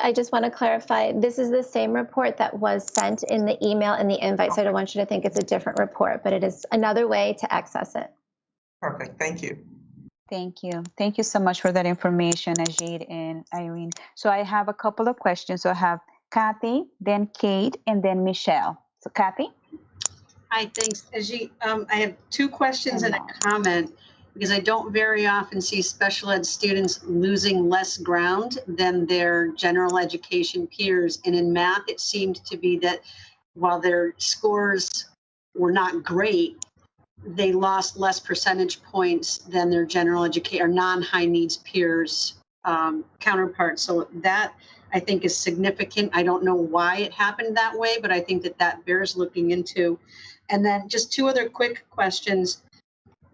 I just want to clarify, this is the same report that was sent in the email and the invite, so I don't want you to think it's a different report, but it is another way to access it. Perfect. Thank you. Thank you. Thank you so much for that information, Ajit and Irene. So I have a couple of questions. So I have Kathy, then Kate, and then Michelle. So Kathy? Hi, thanks. Ajit, I have two questions and a comment, because I don't very often see special ed students losing less ground than their general education peers. And in math, it seemed to be that while their scores were not great, they lost less percentage points than their general education or non-high needs peers counterparts. So that I think is significant. I don't know why it happened that way, but I think that bears looking into. And then just two other quick questions.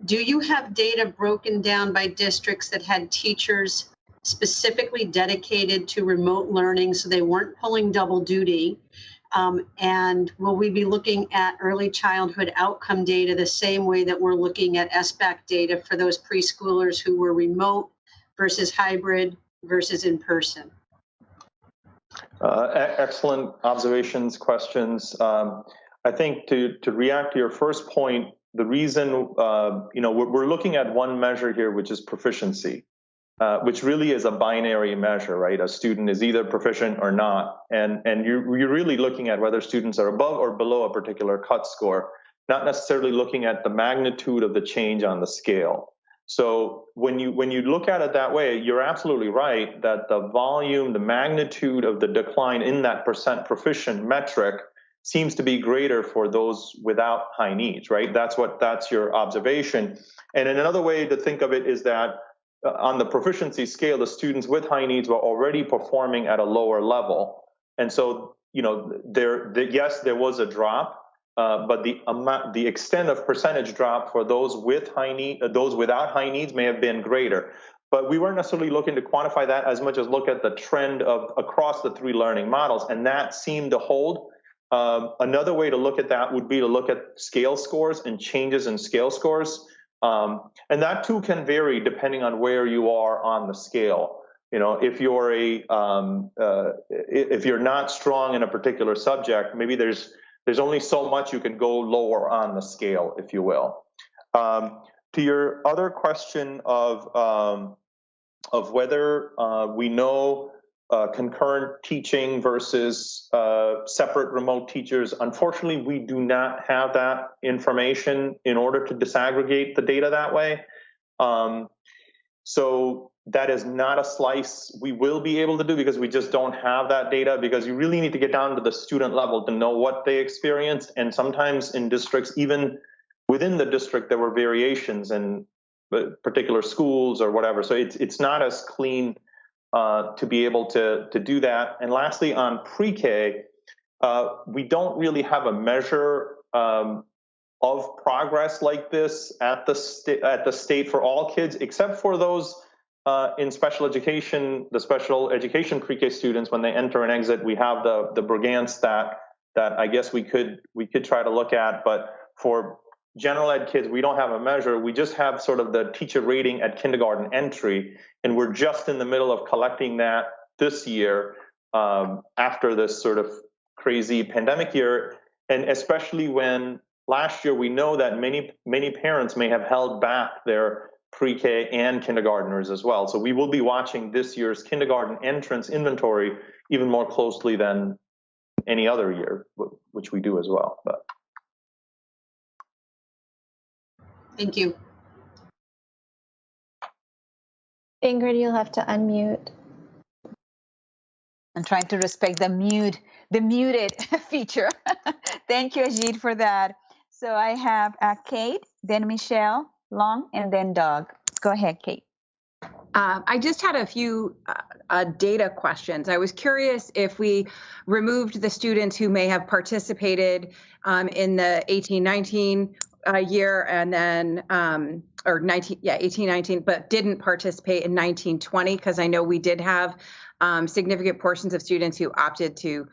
Do you have data broken down by districts that had teachers specifically dedicated to remote learning so they weren't pulling double duty? And will we be looking at early childhood outcome data the same way that we're looking at SBAC data for those preschoolers who were remote versus hybrid versus in person? Excellent observations, questions. I think to react to your first point, the reason, we're looking at one measure here, which is proficiency, which really is a binary measure, right? A student is either proficient or not. And you're really looking at whether students are above or below a particular cut score, not necessarily looking at the magnitude of the change on the scale. So when you look at it that way, you're absolutely right that the volume, the magnitude of the decline in that percent proficient metric seems to be greater for those without high needs, right? That's your observation. And another way to think of it is that on the proficiency scale, the students with high needs were already performing at a lower level. And so, yes, there was a drop, but the extent of percentage drop for those with those without high needs may have been greater. But we weren't necessarily looking to quantify that as much as look at the trend of across the three learning models, and that seemed to hold. Another way to look at that would be to look at scale scores and changes in scale scores. And that too can vary depending on where you are on the scale. If you're if you're not strong in a particular subject, maybe there's only so much you can go lower on the scale, if you will. To your other question of whether we know concurrent teaching versus separate remote teachers, unfortunately, we do not have that information in order to disaggregate the data that way. So that is not a slice we will be able to do because we just don't have that data, because you really need to get down to the student level to know what they experienced. And sometimes in districts, even within the district, there were variations in particular schools or whatever. So it's not as clean to be able to do that. And lastly, on pre-K, we don't really have a measure of progress like this at the state for all kids, except for those in special education, the special education pre-K students, when they enter and exit, we have the Brugant stat that I guess we could try to look at. But for general ed kids, we don't have a measure. We just have sort of the teacher rating at kindergarten entry, and we're just in the middle of collecting that this year after this sort of crazy pandemic year, and especially when last year we know that many parents may have held back their pre-K and kindergartners as well. So we will be watching this year's kindergarten entrance inventory even more closely than any other year, which we do as well. But thank you. Ingrid, you'll have to unmute. I'm trying to respect the muted feature. Thank you, Ajit, for that. So I have Kate, then Michelle Long, and then Doug. Go ahead, Kate. I just had a few data questions. I was curious if we removed the students who may have participated in the 18-19 year and then, or 18-19, but didn't participate in 19-20, because I know we did have significant portions of students who opted to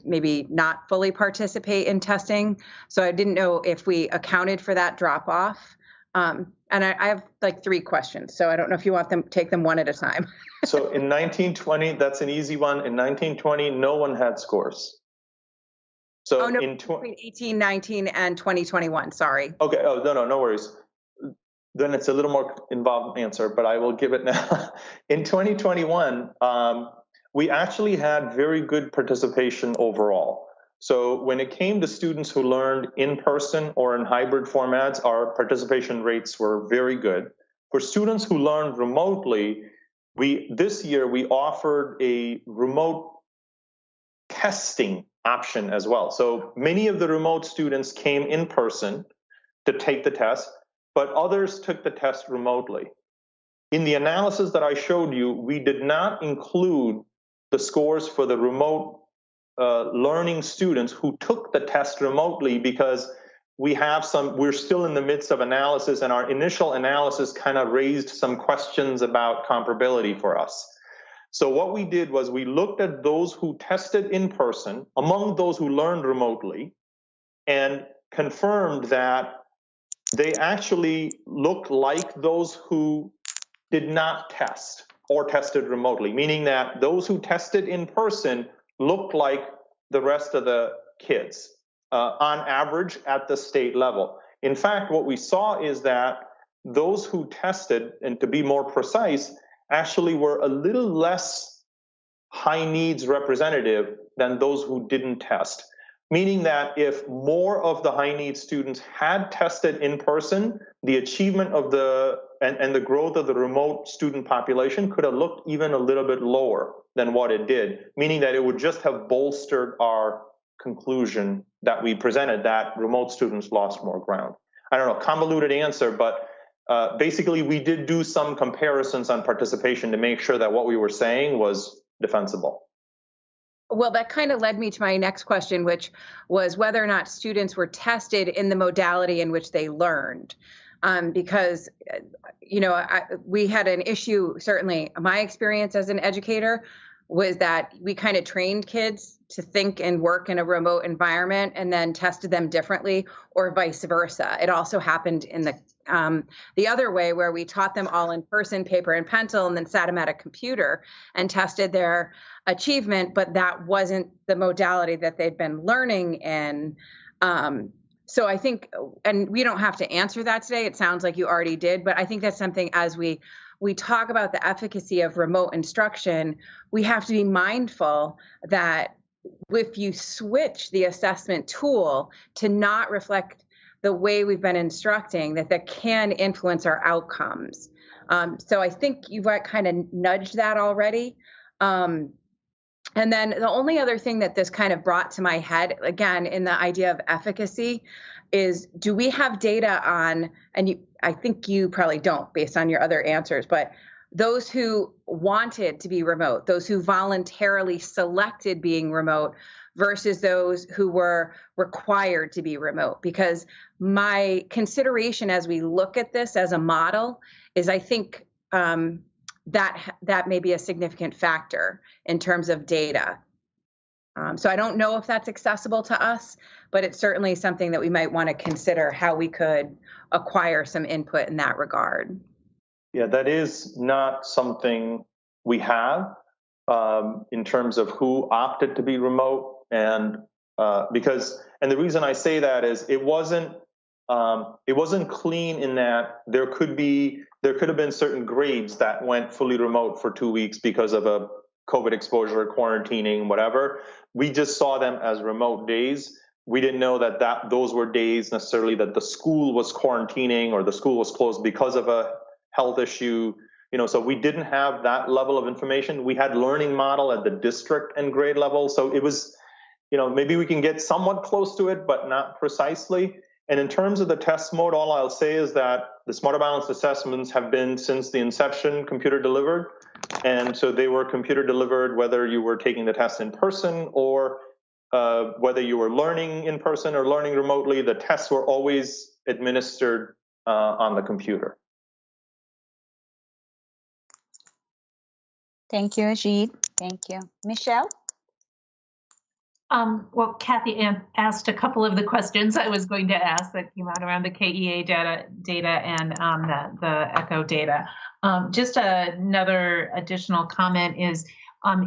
maybe not fully participate in testing. So I didn't know if we accounted for that drop off. And I have like 3 questions, so I don't know if you want them take them one at a time. So in 19-20, that's an easy one. In 19-20, no one had scores. So in between 18-19 and 20-21, sorry. Okay, no worries. Then it's a little more involved answer, but I will give it now. In 2021, we actually had very good participation overall. So when it came to students who learned in person or in hybrid formats, our participation rates were very good. For students who learned remotely, this year we offered a remote testing option as well. So many of the remote students came in person to take the test, but others took the test remotely. In the analysis that I showed you, we did not include the scores for the remote learning students who took the test remotely, because we're still in the midst of analysis, and our initial analysis kind of raised some questions about comparability for us. So what we did was we looked at those who tested in person among those who learned remotely and confirmed that they actually looked like those who did not test or tested remotely, meaning that those who tested in person looked like the rest of the kids on average at the state level. In fact, what we saw is that those who tested, and to be more precise, actually were a little less high needs representative than those who didn't test. Meaning that if more of the high needs students had tested in person, the achievement of and the growth of the remote student population could have looked even a little bit lower than what it did, meaning that it would just have bolstered our conclusion that we presented, that remote students lost more ground. I don't know, convoluted answer, but basically we did do some comparisons on participation to make sure that what we were saying was defensible. Well, that kind of led me to my next question, which was whether or not students were tested in the modality in which they learned. Because, we had an issue, certainly my experience as an educator was that we kind of trained kids to think and work in a remote environment and then tested them differently, or vice versa. It also happened in the other way, where we taught them all in person, paper and pencil, and then sat them at a computer and tested their achievement, but that wasn't the modality that they'd been learning in. So I think, and we don't have to answer that today, it sounds like you already did, but I think that's something as we talk about the efficacy of remote instruction, we have to be mindful that if you switch the assessment tool to not reflect the way we've been instructing, that can influence our outcomes. So I think you've kind of nudged that already. And then the only other thing that this kind of brought to my head, again, in the idea of efficacy, is do we have data on, and I think you probably don't based on your other answers, but those who wanted to be remote, those who voluntarily selected being remote versus those who were required to be remote? Because my consideration as we look at this as a model is, I think that may be a significant factor in terms of data. So I don't know if that's accessible to us, but it's certainly something that we might want to consider how we could acquire some input in that regard. Yeah, that is not something we have in terms of who opted to be remote, and the reason I say that is it wasn't clean in that there could have been certain grades that went fully remote for 2 weeks because of a COVID exposure, quarantining, whatever. We just saw them as remote days. We didn't know that those were days necessarily that the school was quarantining or the school was closed because of a health issue. So we didn't have that level of information. We had learning model at the district and grade level. So it was, maybe we can get somewhat close to it, but not precisely. And in terms of the test mode, all I'll say is that the Smarter Balanced assessments have been, since the inception, computer delivered. And so they were computer delivered whether you were taking the test in person or whether you were learning in person or learning remotely. The tests were always administered on the computer. Thank you, Ajit. Thank you. Michelle? Well, Kathy asked a couple of the questions I was going to ask that came out around the KEA data and the ECHO data. Just another additional comment is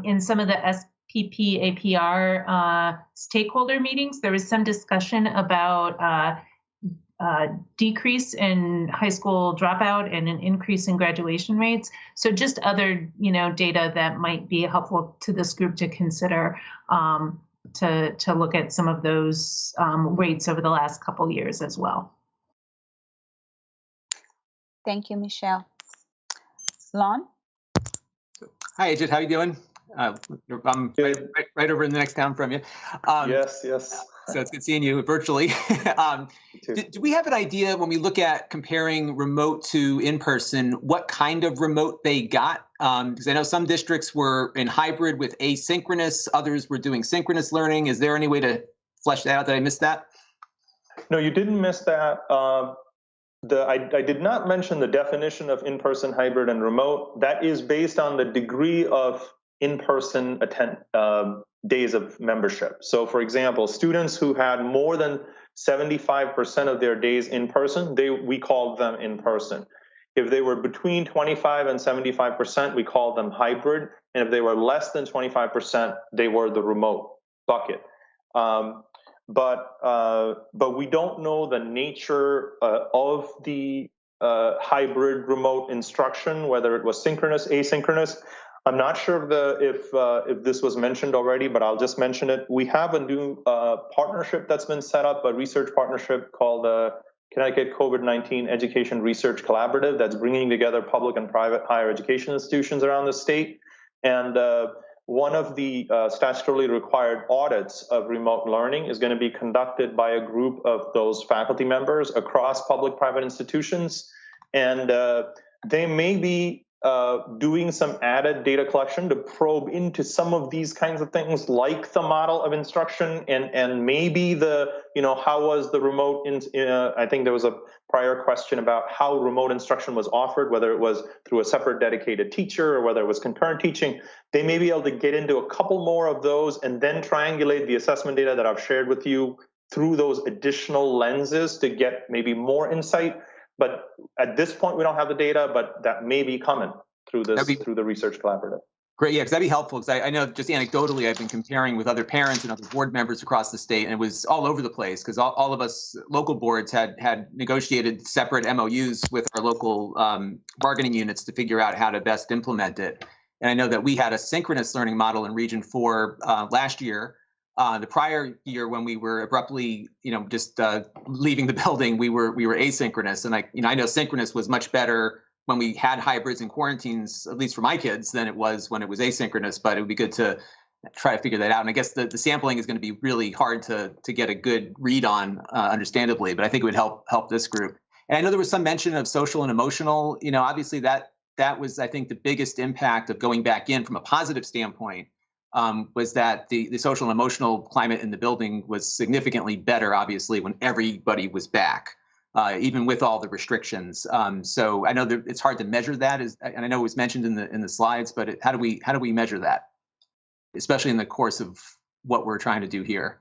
in some of the SPP APR stakeholder meetings, there was some discussion about decrease in high school dropout and an increase in graduation rates. So just other, data that might be helpful to this group to consider to look at some of those rates over the last couple years as well. Thank you, Michelle. Lon? Hi, Ajit. How you doing? I'm right over in the next town from you. Yes. So it's good seeing you virtually. Do we have an idea when we look at comparing remote to in-person, what kind of remote they got? Because I know some districts were in hybrid with asynchronous, others were doing synchronous learning. Is there any way to flesh that out? Did I miss that? No, you didn't miss that. I did not mention the definition of in-person, hybrid, and remote. That is based on the degree of in-person days of membership. So, for example, students who had more than 75% of their days in person, we called them in person. If they were between 25 and 75%, we called them hybrid. And if they were less than 25%, they were the remote bucket. But we don't know the nature of the hybrid remote instruction, whether it was synchronous, asynchronous. I'm not sure if this was mentioned already, but I'll just mention it. We have a new partnership that's been set up, a research partnership called the Connecticut COVID-19 Education Research Collaborative that's bringing together public and private higher education institutions around the state. And one of the statutorily required audits of remote learning is going to be conducted by a group of those faculty members across public-private institutions. And they may be doing some added data collection to probe into some of these kinds of things, like the model of instruction, and maybe how was the remote. I think there was a prior question about how remote instruction was offered, whether it was through a separate dedicated teacher or whether it was concurrent teaching. They may be able to get into a couple more of those and then triangulate the assessment data that I've shared with you through those additional lenses to get maybe more insight. But at this point, we don't have the data, but that may be coming through through the research collaborative. Great, yeah, because that'd be helpful. Because I know just anecdotally, I've been comparing with other parents and other board members across the state, and it was all over the place because all of us local boards had negotiated separate MOUs with our local bargaining units to figure out how to best implement it. And I know that we had a synchronous learning model in Region 4 last year. The prior year, when we were abruptly, just leaving the building, we were asynchronous, and I know synchronous was much better when we had hybrids and quarantines, at least for my kids, than it was when it was asynchronous. But it would be good to try to figure that out. And I guess the sampling is going to be really hard to get a good read on, understandably. But I think it would help this group. And I know there was some mention of social and emotional. Obviously that was, I think, the biggest impact of going back in from a positive standpoint. Was that the social and emotional climate in the building was significantly better, obviously, when everybody was back. even with all the restrictions. So I know that it's hard to measure that, and I know it was mentioned in the slides, but how do we measure that, especially in the course of what we're trying to do here?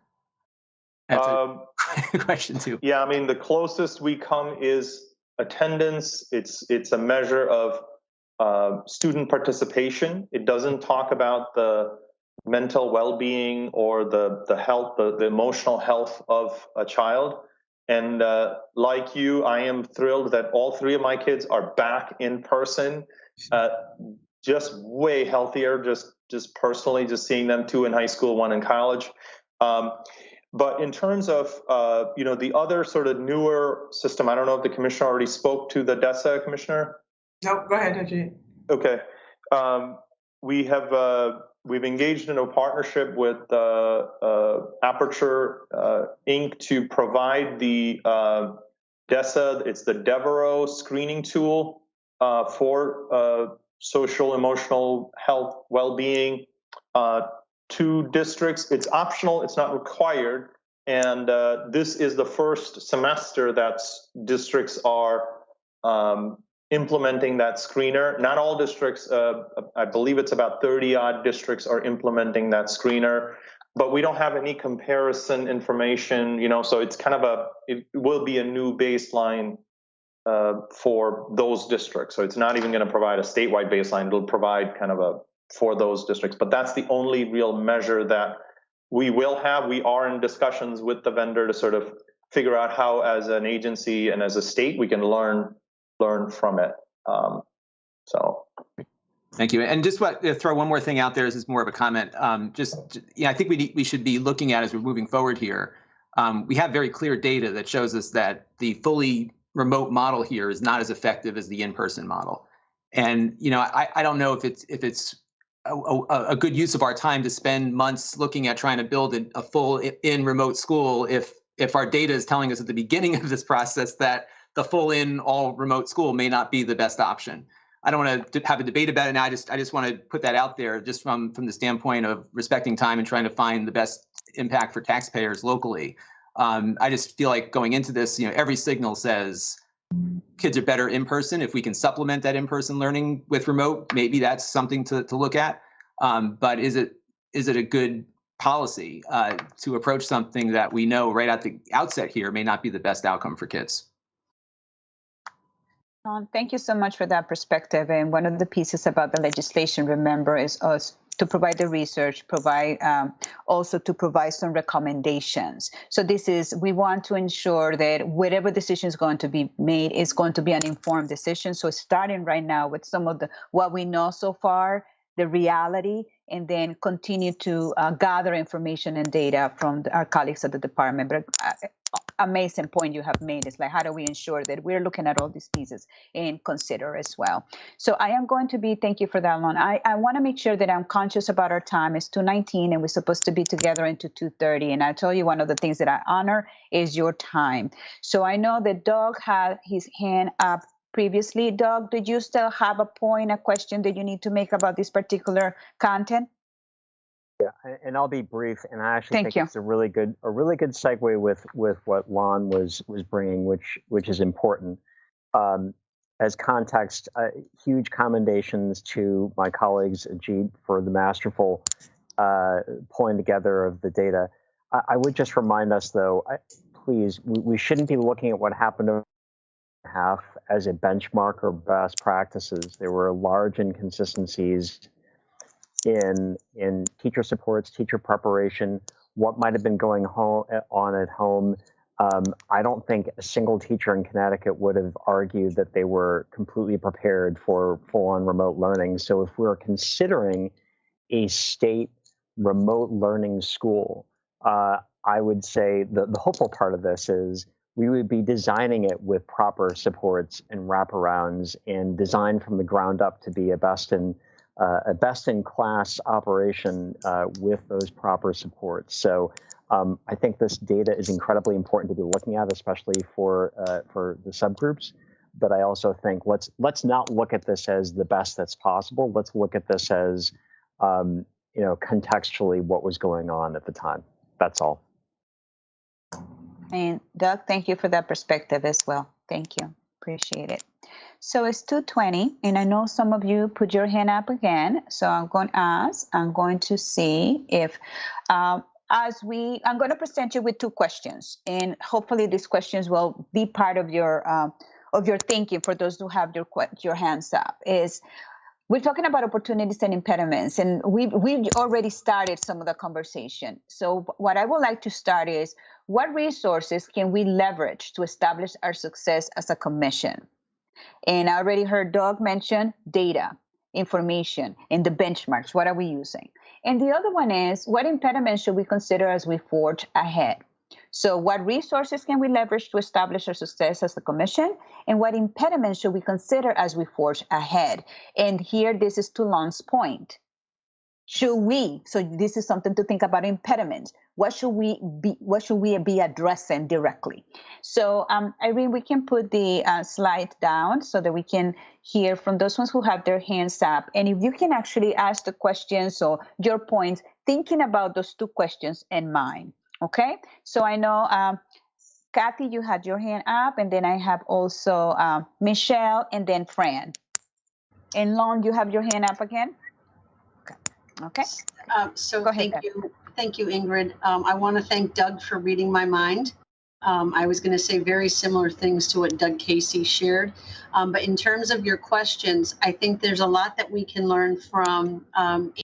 That's a question too. Yeah, I mean, the closest we come is attendance. It's a measure of student participation. It doesn't talk about the mental well-being or the health, the emotional health of a child. And like you, I am thrilled that all three of my kids are back in person, just way healthier, just personally, just seeing them, 2 in high school, 1 in college. But in terms of the other sort of newer system, I don't know if the commissioner already spoke to the DESA, Commissioner. No, go ahead, Ajit. Okay, we've engaged in a partnership with Aperture Inc. to provide the DESA. It's the Devereaux screening tool for social, emotional health, well-being. 2 districts. It's optional. It's not required. And this is the first semester that districts are implementing that screener. Not all districts, I believe it's about 30 odd districts are implementing that screener, but we don't have any comparison information, so it's kind of it will be a new baseline for those districts. So it's not even going to provide a statewide baseline. It'll provide kind of for those districts, but that's the only real measure that we will have. We are in discussions with the vendor to sort of figure out how, as an agency and as a state, we can learn from it. Thank you. And just throw one more thing out there. This is more of a comment. I think we should be looking at, as we're moving forward here, we have very clear data that shows us that the fully remote model here is not as effective as the in-person model. And I don't know if it's a good use of our time to spend months looking at trying to build a full in remote school if our data is telling us at the beginning of this process that the full in all remote school may not be the best option. I don't want to have a debate about it now. I just want to put that out there, just from the standpoint of respecting time and trying to find the best impact for taxpayers locally. I just feel like going into this, every signal says kids are better in person. If we can supplement that in-person learning with remote, maybe that's something to look at. But is it a good policy to approach something that we know right at the outset here may not be the best outcome for kids? Thank you so much for that perspective. And one of the pieces about the legislation, remember, is us to provide the research, also to provide some recommendations. So we want to ensure that whatever decision is going to be made is going to be an informed decision. So starting right now with some of what we know so far, the reality, and then continue to gather information and data from our colleagues at the department. But amazing point you have made is like, how do we ensure that we're looking at all these pieces and consider as well? So I am going to thank you for that, Lon. I want to make sure that I'm conscious about our time. It's 2:19 and we're supposed to be together into 2:30. And I tell you, one of the things that I honor is your time. So I know that Doug had his hand up previously. Doug, did you still have a question that you need to make about this particular content? Yeah, and I'll be brief. And I actually think it's a really good segue with what Lon was bringing, which is important. As context, huge commendations to my colleagues, Ajit, for the masterful pulling together of the data. I would just remind us, though, please, we shouldn't be looking at what happened over half as a benchmark or best practices. There were large inconsistencies in teacher supports, teacher preparation, what might have been going on at home. I don't think a single teacher in Connecticut would have argued that they were completely prepared for full-on remote learning. So if we're considering a state remote learning school, I would say the hopeful part of this is we would be designing it with proper supports and wraparounds and designed from the ground up to be a best-in-class operation with those proper supports. So I think this data is incredibly important to be looking at, especially for the subgroups. But I also think let's not look at this as the best that's possible. Let's look at this as contextually what was going on at the time. That's all. And Doug, thank you for that perspective as well. Thank you. Appreciate it. So it's 2:20, and I know some of you put your hand up again. So I'm going to see if, I'm going to present you with two questions, and hopefully these questions will be part of your thinking for those who have your hands up. We're talking about opportunities and impediments, and we've already started some of the conversation. So what I would like to start is, what resources can we leverage to establish our success as a commission? And I already heard Doug mention data, information, and the benchmarks. What are we using? And the other one is, what impediments should we consider as we forge ahead? So what resources can we leverage to establish our success as a commission? And what impediments should we consider as we forge ahead? And here, this is to Lon's point. So this is something to think about, impediments. What should we be addressing directly? So Irene, we can put the slide down so that we can hear from those ones who have their hands up. And if you can actually ask the questions or your points, thinking about those two questions in mind. Okay, so I know, Kathy, you had your hand up, and then I have also Michelle, and then Fran. And Lon, you have your hand up again? Okay. So thank you, Ingrid. I want to thank Doug for reading my mind. I was going to say very similar things to what Doug Casey shared. But in terms of your questions, I think there's a lot that we can learn from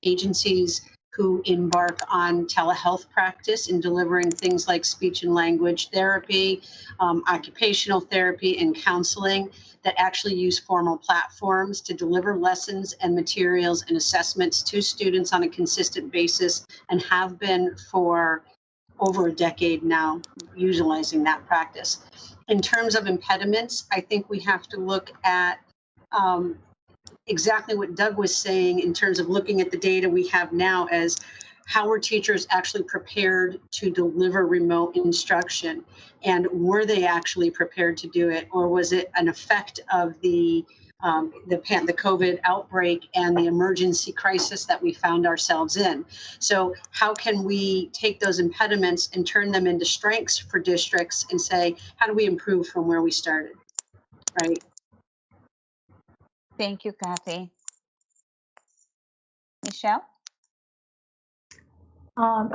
agencies who embark on telehealth practice in delivering things like speech and language therapy, occupational therapy, and counseling that actually use formal platforms to deliver lessons and materials and assessments to students on a consistent basis, and have been for over a decade now, utilizing that practice. In terms of impediments, I think we have to look at exactly what Doug was saying in terms of looking at the data we have now as how were teachers actually prepared to deliver remote instruction, and were they actually prepared to do it, or was it an effect of the COVID outbreak and the emergency crisis that we found ourselves in? So how can we take those impediments and turn them into strengths for districts and say, how do we improve from where we started, right? Thank you, Kathy. Michelle?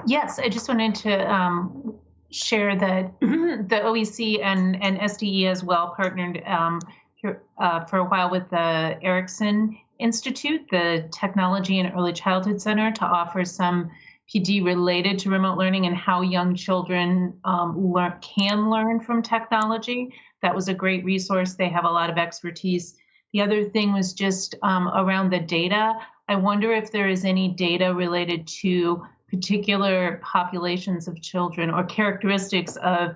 Yes, I just wanted to share that the OEC and SDE as well partnered for a while with the Erickson Institute, the Technology and Early Childhood Center, to offer some PD related to remote learning and how young children can learn from technology. That was a great resource. They have a lot of expertise. The other thing was just around the data. I wonder if there is any data related to particular populations of children or characteristics of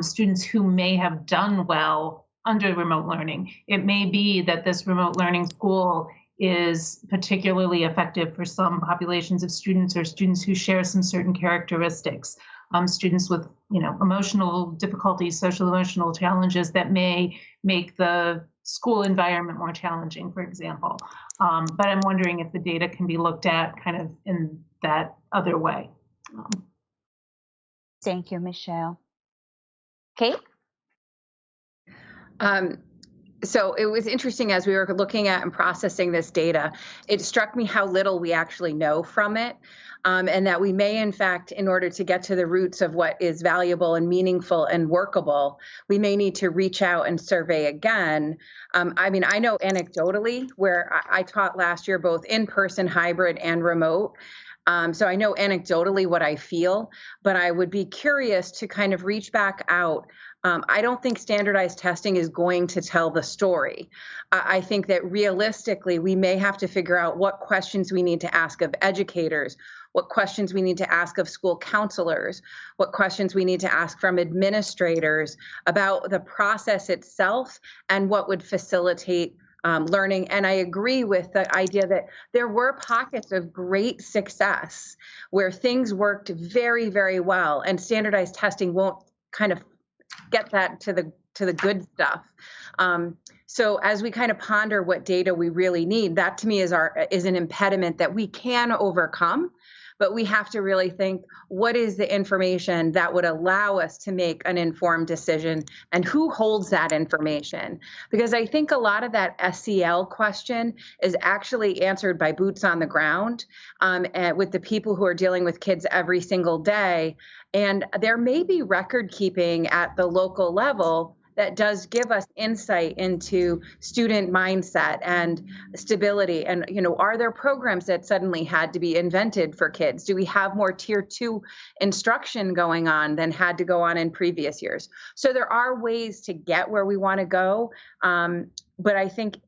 students who may have done well under remote learning. It may be that this remote learning school is particularly effective for some populations of students, or students who share some certain characteristics. Students with, emotional difficulties, social emotional challenges that may make the school environment more challenging, for example. But I'm wondering if the data can be looked at kind of in that other way. Thank you, Michelle. Kate? So it was interesting as we were looking at and processing this data, it struck me how little we actually know from it. And that we may, in fact, in order to get to the roots of what is valuable and meaningful and workable, we may need to reach out and survey again. I know anecdotally where I taught last year, both in person, hybrid, and remote. So I know anecdotally what I feel, but I would be curious to kind of reach back out. I don't think standardized testing is going to tell the story. I think that realistically, we may have to figure out what questions we need to ask of educators, what questions we need to ask of school counselors, what questions we need to ask from administrators about the process itself and what would facilitate learning. And I agree with the idea that there were pockets of great success where things worked very, very well, and standardized testing won't kind of get that to the good stuff. So as we kind of ponder what data we really need, that to me is an impediment that we can overcome. but we have to really think, what is the information that would allow us to make an informed decision, and who holds that information? Because I think a lot of that SEL question is actually answered by boots on the ground, and with the people who are dealing with kids every single day. And there may be record keeping at the local level that does give us insight into student mindset and stability. And, are there programs that suddenly had to be invented for kids? Do we have more tier 2 instruction going on than had to go on in previous years? So there are ways to get where we want to go. But I think,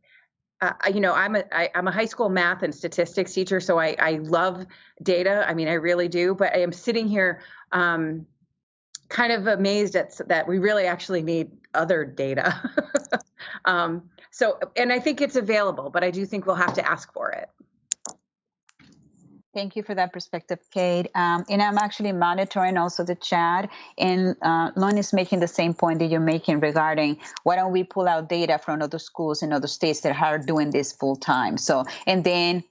I'm a high school math and statistics teacher, so I love data. I mean, I really do. But I am sitting here kind of amazed that we really actually need other data. And I think it's available, but I do think we'll have to ask for it. Thank you for that perspective, Kate. And I'm actually monitoring also the chat, and Lon is making the same point that you're making regarding why don't we pull out data from other schools in other states that are doing this full time. So, and then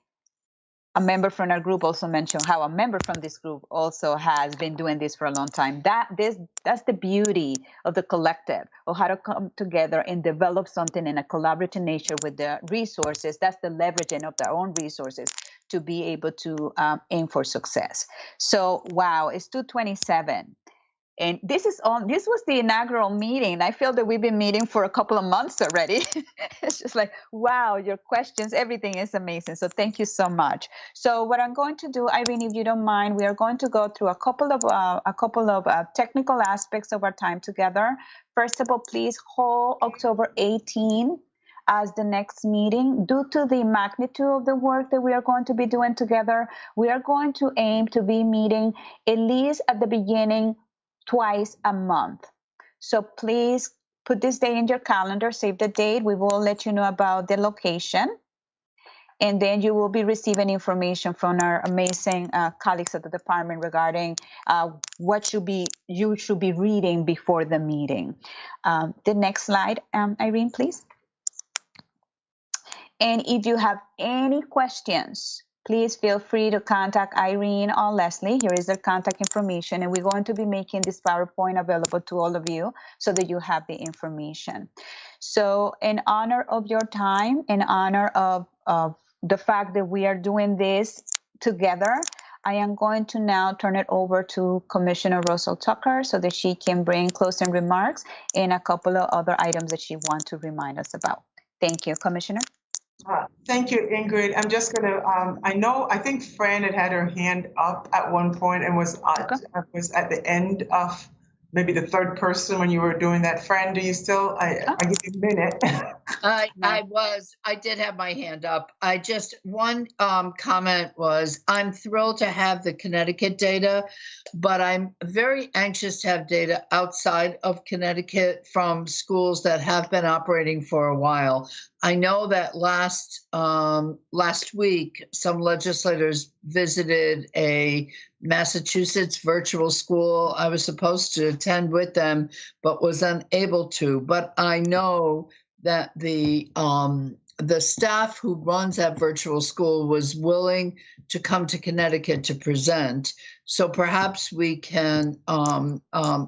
a member from our group also mentioned how a member from this group also has been doing this for a long time. That's the beauty of the collective, of how to come together and develop something in a collaborative nature with the resources. That's the leveraging of their own resources to be able to aim for success. So, wow, it's 2:27. And this was the inaugural meeting. I feel that we've been meeting for a couple of months already. It's just like, wow, your questions, everything is amazing. So thank you so much. So what I'm going to do, Irene, if you don't mind, we are going to go through a couple of technical aspects of our time together. First of all, please hold October 18 as the next meeting. Due to the magnitude of the work that we are going to be doing together, we are going to aim to be meeting at least at the beginning twice a month. So please put this day in your calendar, save the date. We will let you know about the location. And then you will be receiving information from our amazing colleagues at the department regarding what you should be reading before the meeting. The next slide, Irene, please. And if you have any questions, please feel free to contact Irene or Leslie. Here is their contact information, and we're going to be making this PowerPoint available to all of you so that you have the information. So in honor of your time, in honor of the fact that we are doing this together, I am going to now turn it over to Commissioner Russell Tucker so that she can bring closing remarks and a couple of other items that she wants to remind us about. Thank you, Commissioner. Thank you, Ingrid. I'm just going to, I think Fran had her hand up at one point and was at the end of maybe the third person when you were doing that. Fran, do you still, I give you a minute. I did have my hand up. One comment was, I'm thrilled to have the Connecticut data, but I'm very anxious to have data outside of Connecticut from schools that have been operating for a while. I know that last week, some legislators visited a Massachusetts virtual school. I was supposed to attend with them, but was unable to. But I know that the staff who runs that virtual school was willing to come to Connecticut to present. So perhaps we can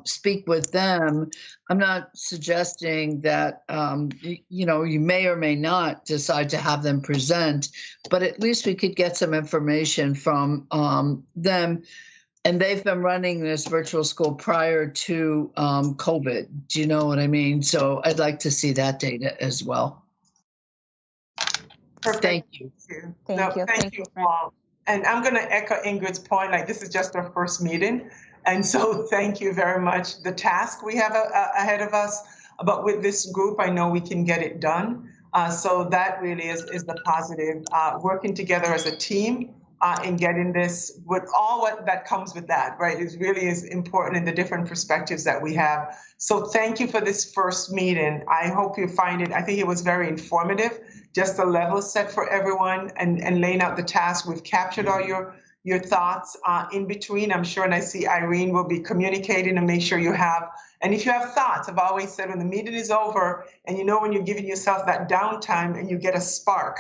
speak with them. I'm not suggesting that, you may or may not decide to have them present, but at least we could get some information from them. And they've been running this virtual school prior to COVID. Do you know what I mean? So I'd like to see that data as well. Perfect. Thank you. Thank you, Paul. And I'm going to echo Ingrid's point, like this is just our first meeting. And so thank you very much. The task we have ahead of us, but with this group, I know we can get it done. So that really is the positive, working together as a team in getting this with all what that comes with that, right? It really is important in the different perspectives that we have. So thank you for this first meeting. I hope you find it, I think it was very informative, just a level set for everyone and laying out the task. We've captured all your thoughts in between, I'm sure, and I see Irene will be communicating and make sure you have, and if you have thoughts, I've always said when the meeting is over and when you're giving yourself that downtime and you get a spark,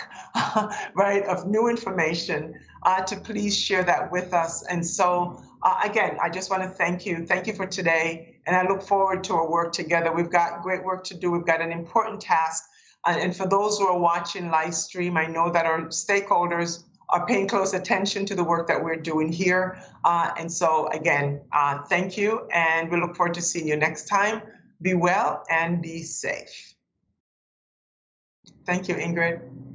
right, of new information, to please share that with us. And so, again, I just want to thank you. Thank you for today. And I look forward to our work together. We've got great work to do. We've got an important task. And for those who are watching live stream, I know that our stakeholders are paying close attention to the work that we're doing here. And so, again, thank you. And we look forward to seeing you next time. Be well and be safe. Thank you, Ingrid.